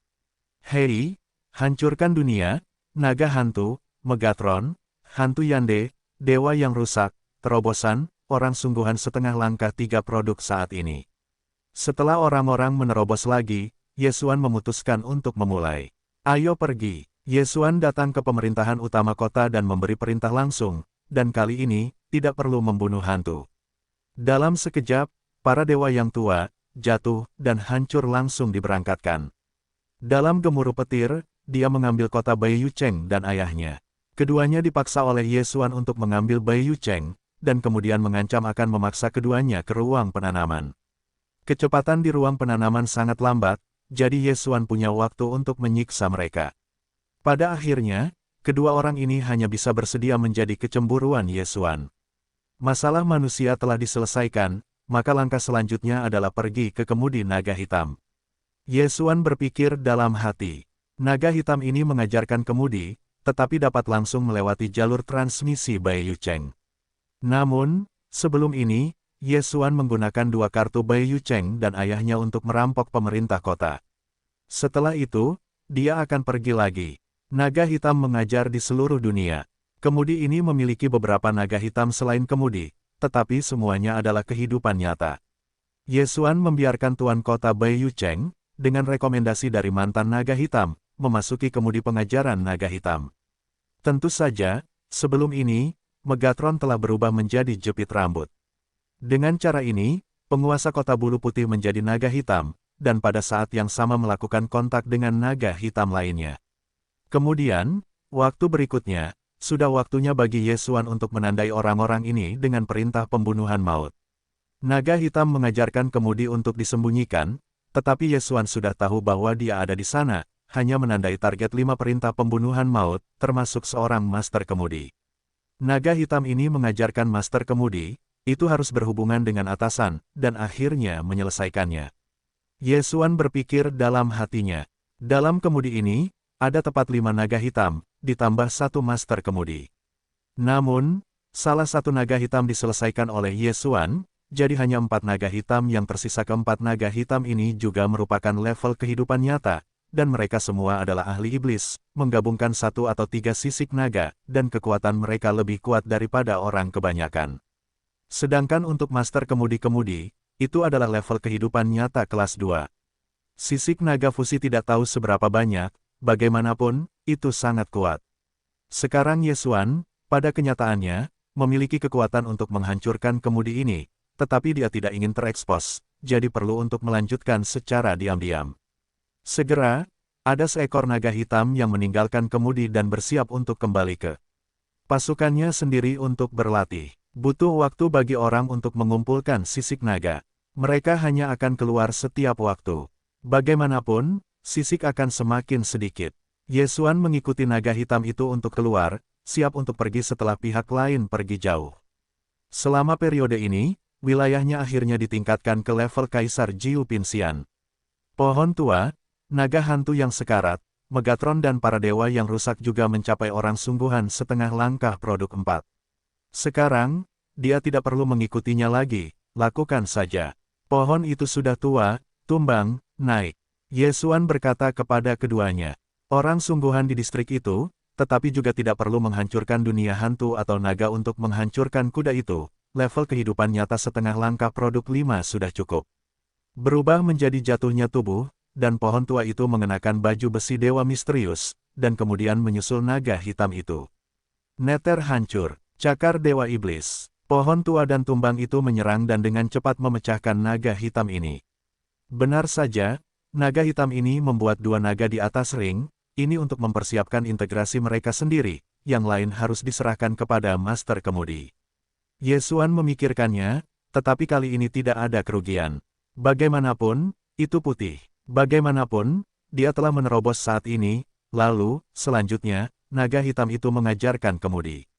Hei, hancurkan dunia, naga hantu, Megatron, hantu Yande, dewa yang rusak, terobosan, orang sungguhan setengah langkah 3 produk saat ini. Setelah orang-orang menerobos lagi, Yesuan memutuskan untuk memulai. Ayo pergi. Yesuan datang ke pemerintahan utama kota dan memberi perintah langsung, dan kali ini, tidak perlu membunuh hantu. Dalam sekejap, para dewa yang tua, jatuh, dan hancur langsung diberangkatkan. Dalam gemuruh petir, dia mengambil kota Baiyu Cheng dan ayahnya. Keduanya dipaksa oleh Yesuan untuk mengambil Baiyu Cheng, dan kemudian mengancam akan memaksa keduanya ke ruang penanaman. Kecepatan di ruang penanaman sangat lambat, jadi Yesuan punya waktu untuk menyiksa mereka. Pada akhirnya, kedua orang ini hanya bisa bersedia menjadi kecemburuan Yesuan. Masalah manusia telah diselesaikan, maka langkah selanjutnya adalah pergi ke kemudi naga hitam. Yesuan berpikir dalam hati. Naga hitam ini mengajarkan kemudi, tetapi dapat langsung melewati jalur transmisi Baiyu Cheng. Namun, sebelum ini, Yesuan menggunakan 2 kartu Baiyu Cheng dan ayahnya untuk merampok pemerintah kota. Setelah itu, dia akan pergi lagi. Naga hitam mengajar di seluruh dunia. Kemudi ini memiliki beberapa naga hitam selain kemudi, tetapi semuanya adalah kehidupan nyata. Yesuan membiarkan tuan kota Baiyu Cheng, dengan rekomendasi dari mantan naga hitam, memasuki kemudi pengajaran naga hitam. Tentu saja, sebelum ini, Megatron telah berubah menjadi jepit rambut. Dengan cara ini, penguasa kota bulu putih menjadi naga hitam, dan pada saat yang sama melakukan kontak dengan naga hitam lainnya. Kemudian, waktu berikutnya, sudah waktunya bagi Yesuan untuk menandai orang-orang ini dengan perintah pembunuhan maut. Naga hitam mengajarkan kemudi untuk disembunyikan, tetapi Yesuan sudah tahu bahwa dia ada di sana, hanya menandai target 5 perintah pembunuhan maut, termasuk seorang master kemudi. Naga hitam ini mengajarkan master kemudi, itu harus berhubungan dengan atasan, dan akhirnya menyelesaikannya. Yesuan berpikir dalam hatinya. Dalam kemudi ini, ada tepat 5 naga hitam, ditambah 1 master kemudi. Namun, salah satu naga hitam diselesaikan oleh Yesuan, jadi hanya 4 naga hitam yang tersisa. Keempat naga hitam ini juga merupakan level kehidupan nyata, dan mereka semua adalah ahli iblis, menggabungkan 1 atau 3 sisik naga, dan kekuatan mereka lebih kuat daripada orang kebanyakan. Sedangkan untuk master kemudi-kemudi, itu adalah level kehidupan nyata kelas 2. Sisik naga fusi tidak tahu seberapa banyak, bagaimanapun, itu sangat kuat. Sekarang Yesuan, pada kenyataannya, memiliki kekuatan untuk menghancurkan kemudi ini, tetapi dia tidak ingin terekspos, jadi perlu untuk melanjutkan secara diam-diam. Segera, ada seekor naga hitam yang meninggalkan kemudi dan bersiap untuk kembali ke pasukannya sendiri untuk berlatih. Butuh waktu bagi orang untuk mengumpulkan sisik naga. Mereka hanya akan keluar setiap waktu. Bagaimanapun, sisik akan semakin sedikit. Yesuan mengikuti naga hitam itu untuk keluar, siap untuk pergi setelah pihak lain pergi jauh. Selama periode ini, wilayahnya akhirnya ditingkatkan ke level Kaisar Jiu Pinsian. Pohon tua, naga hantu yang sekarat, Megatron dan para dewa yang rusak juga mencapai orang sungguhan setengah langkah produk 4. Sekarang, dia tidak perlu mengikutinya lagi, lakukan saja. Pohon itu sudah tua, tumbang, naik. Yesuan berkata kepada keduanya, orang sungguhan di distrik itu, tetapi juga tidak perlu menghancurkan dunia hantu atau naga untuk menghancurkan kuda itu, level kehidupan nyata setengah langkah produk 5 sudah cukup. Berubah menjadi jatuhnya tubuh, dan pohon tua itu mengenakan baju besi dewa misterius, dan kemudian menyusul naga hitam itu. Neter hancur. Cakar Dewa Iblis. Pohon tua dan tumbang itu menyerang dan dengan cepat memecahkan naga hitam ini. Benar saja, naga hitam ini membuat 2 naga di atas ring, ini untuk mempersiapkan integrasi mereka sendiri, yang lain harus diserahkan kepada master kemudi. Yesuan memikirkannya, tetapi kali ini tidak ada kerugian. Bagaimanapun, itu putih. Bagaimanapun, dia telah menerobos saat ini, lalu, selanjutnya, naga hitam itu mengajarkan kemudi.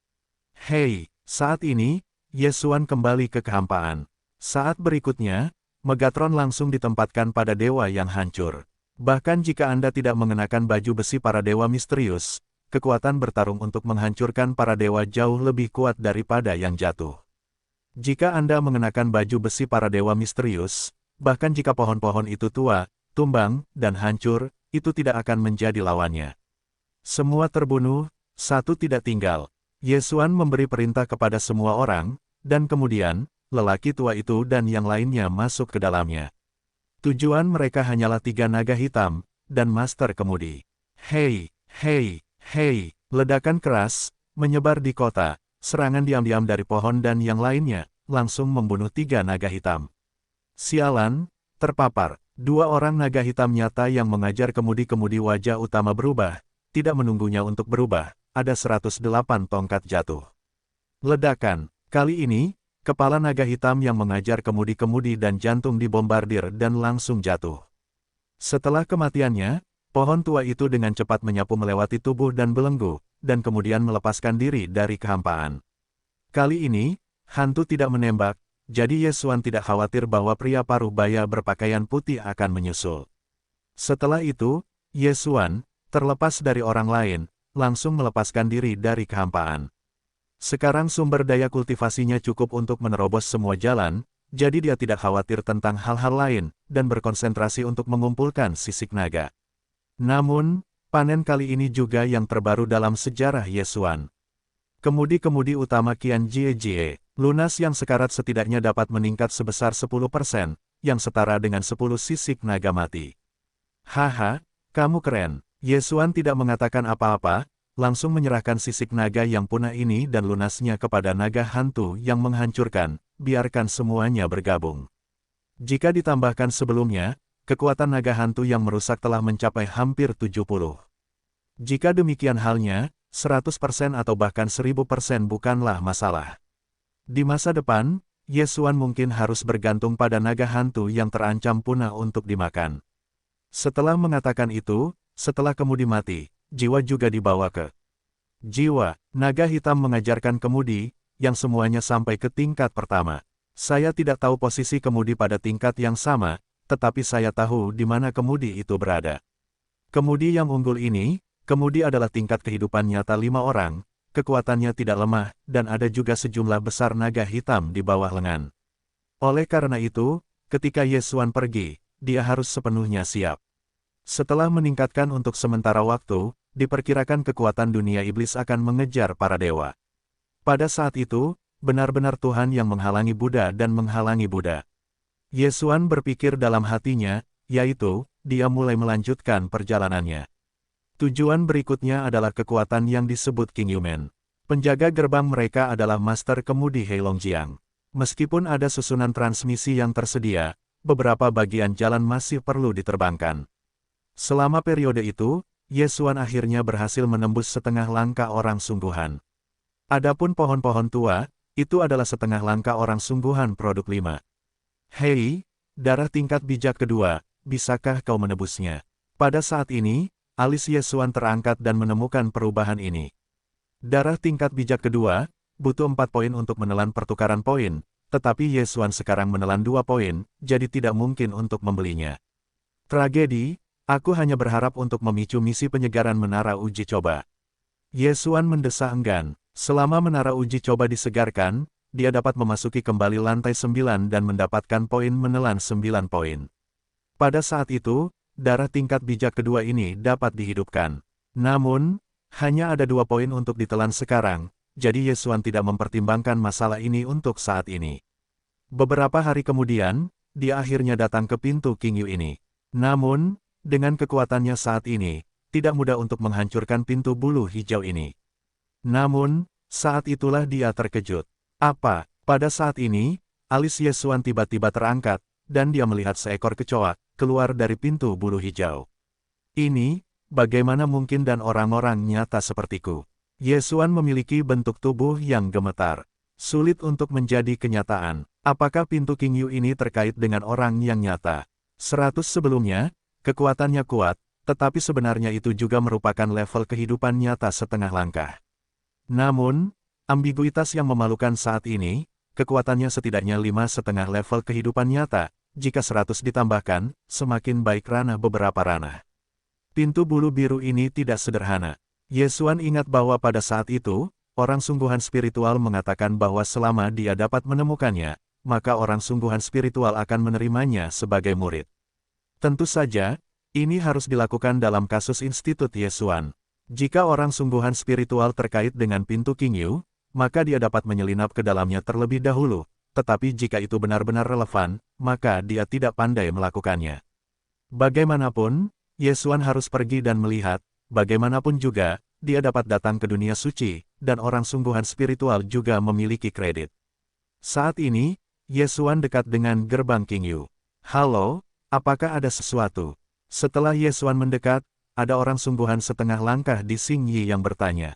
Hei, saat ini, Yesuan kembali ke kehampaan. Saat berikutnya, Megatron langsung ditempatkan pada dewa yang hancur. Bahkan jika Anda tidak mengenakan baju besi para dewa misterius, kekuatan bertarung untuk menghancurkan para dewa jauh lebih kuat daripada yang jatuh. Jika Anda mengenakan baju besi para dewa misterius, bahkan jika pohon-pohon itu tua, tumbang, dan hancur, itu tidak akan menjadi lawannya. Semua terbunuh, satu tidak tinggal. Yesuan memberi perintah kepada semua orang, dan kemudian, lelaki tua itu dan yang lainnya masuk ke dalamnya. Tujuan mereka hanyalah 3 naga hitam, dan master kemudi. Hei, hei, hei, ledakan keras, menyebar di kota, serangan diam-diam dari pohon dan yang lainnya, langsung membunuh 3 naga hitam. Sialan, terpapar, 2 orang naga hitam nyata yang mengajar kemudi-kemudi wajah utama berubah, tidak menunggunya untuk berubah, ada 108 tongkat jatuh. Ledakan, kali ini, kepala naga hitam yang mengajar kemudi-kemudi dan jantung dibombardir dan langsung jatuh. Setelah kematiannya, pohon tua itu dengan cepat menyapu melewati tubuh dan belenggu, dan kemudian melepaskan diri dari kehampaan. Kali ini, hantu tidak menembak, jadi Yesuan tidak khawatir bahwa pria paruh baya berpakaian putih akan menyusul. Setelah itu, Yesuan, terlepas dari orang lain, langsung melepaskan diri dari kehampaan. Sekarang sumber daya kultivasinya cukup untuk menerobos semua jalan, jadi dia tidak khawatir tentang hal-hal lain, dan berkonsentrasi untuk mengumpulkan sisik naga. Namun, panen kali ini juga yang terbaru dalam sejarah Yesuan. Kemudi-kemudi utama Qian Jie, lunas yang sekarat setidaknya dapat meningkat sebesar 10%, yang setara dengan 10 sisik naga mati. Haha, kamu keren. Yesuan tidak mengatakan apa-apa, langsung menyerahkan sisik naga yang punah ini dan lunasnya kepada naga hantu yang menghancurkan, biarkan semuanya bergabung. Jika ditambahkan sebelumnya, kekuatan naga hantu yang merusak telah mencapai hampir 70. Jika demikian halnya, 100% atau bahkan 1000% bukanlah masalah. Di masa depan, Yesuan mungkin harus bergantung pada naga hantu yang terancam punah untuk dimakan. Setelah mengatakan itu, setelah kemudi mati, jiwa juga dibawa ke jiwa. Naga hitam mengajarkan kemudi, yang semuanya sampai ke tingkat pertama. Saya tidak tahu posisi kemudi pada tingkat yang sama, tetapi saya tahu di mana kemudi itu berada. Kemudi yang unggul ini, kemudi adalah tingkat kehidupan nyata 5 orang, kekuatannya tidak lemah, dan ada juga sejumlah besar naga hitam di bawah lengan. Oleh karena itu, ketika Yesuan pergi, dia harus sepenuhnya siap. Setelah meningkatkan untuk sementara waktu, diperkirakan kekuatan dunia iblis akan mengejar para dewa. Pada saat itu, benar-benar Tuhan yang menghalangi Buddha dan menghalangi Buddha. Yesuan berpikir dalam hatinya, yaitu, dia mulai melanjutkan perjalanannya. Tujuan berikutnya adalah kekuatan yang disebut King Yumen. Penjaga gerbang mereka adalah Master Kemudi Heilongjiang. Meskipun ada susunan transmisi yang tersedia, beberapa bagian jalan masih perlu diterbangkan. Selama periode itu, Yesuan akhirnya berhasil menembus setengah langkah orang sungguhan. Adapun pohon-pohon tua, itu adalah setengah langkah orang sungguhan produk 5. Hei, darah tingkat bijak kedua, bisakah kau menebusnya? Pada saat ini, alis Yesuan terangkat dan menemukan perubahan ini. Darah tingkat bijak kedua, butuh 4 poin untuk menelan pertukaran poin, tetapi Yesuan sekarang menelan 2 poin, jadi tidak mungkin untuk membelinya. Tragedi. Aku hanya berharap untuk memicu misi penyegaran menara uji coba. Yesuan mendesah enggan. Selama menara uji coba disegarkan, dia dapat memasuki kembali lantai 9 dan mendapatkan poin menelan 9 poin. Pada saat itu, darah tingkat bijak kedua ini dapat dihidupkan. Namun, hanya ada 2 poin untuk ditelan sekarang, jadi Yesuan tidak mempertimbangkan masalah ini untuk saat ini. Beberapa hari kemudian, dia akhirnya datang ke pintu King Yu ini. Namun, dengan kekuatannya saat ini, tidak mudah untuk menghancurkan pintu bulu hijau ini. Namun, saat itulah dia terkejut. Apa? Pada saat ini, alis Yesuan tiba-tiba terangkat, dan dia melihat seekor kecoa keluar dari pintu bulu hijau. Ini, bagaimana mungkin dan orang-orang nyata sepertiku? Yesuan memiliki bentuk tubuh yang gemetar. Sulit untuk menjadi kenyataan. Apakah pintu King Yu ini terkait dengan orang yang nyata? 100 sebelumnya, kekuatannya kuat, tetapi sebenarnya itu juga merupakan level kehidupan nyata setengah langkah. Namun, ambiguitas yang memalukan saat ini, kekuatannya setidaknya 5,5 level kehidupan nyata, jika 100 ditambahkan, semakin baik ranah beberapa ranah. Pintu bulu biru ini tidak sederhana. Yesuan ingat bahwa pada saat itu, orang sungguhan spiritual mengatakan bahwa selama dia dapat menemukannya, maka orang sungguhan spiritual akan menerimanya sebagai murid. Tentu saja, ini harus dilakukan dalam kasus Institut Yesuan. Jika orang sungguhan spiritual terkait dengan pintu King Yu, maka dia dapat menyelinap ke dalamnya terlebih dahulu, tetapi jika itu benar-benar relevan, maka dia tidak pandai melakukannya. Bagaimanapun, Yesuan harus pergi dan melihat, bagaimanapun juga, dia dapat datang ke dunia suci, dan orang sungguhan spiritual juga memiliki kredit. Saat ini, Yesuan dekat dengan gerbang King Yu. Halo, apakah ada sesuatu? Setelah Yesuan mendekat, ada orang sungguhan setengah langkah di Xing Yi yang bertanya.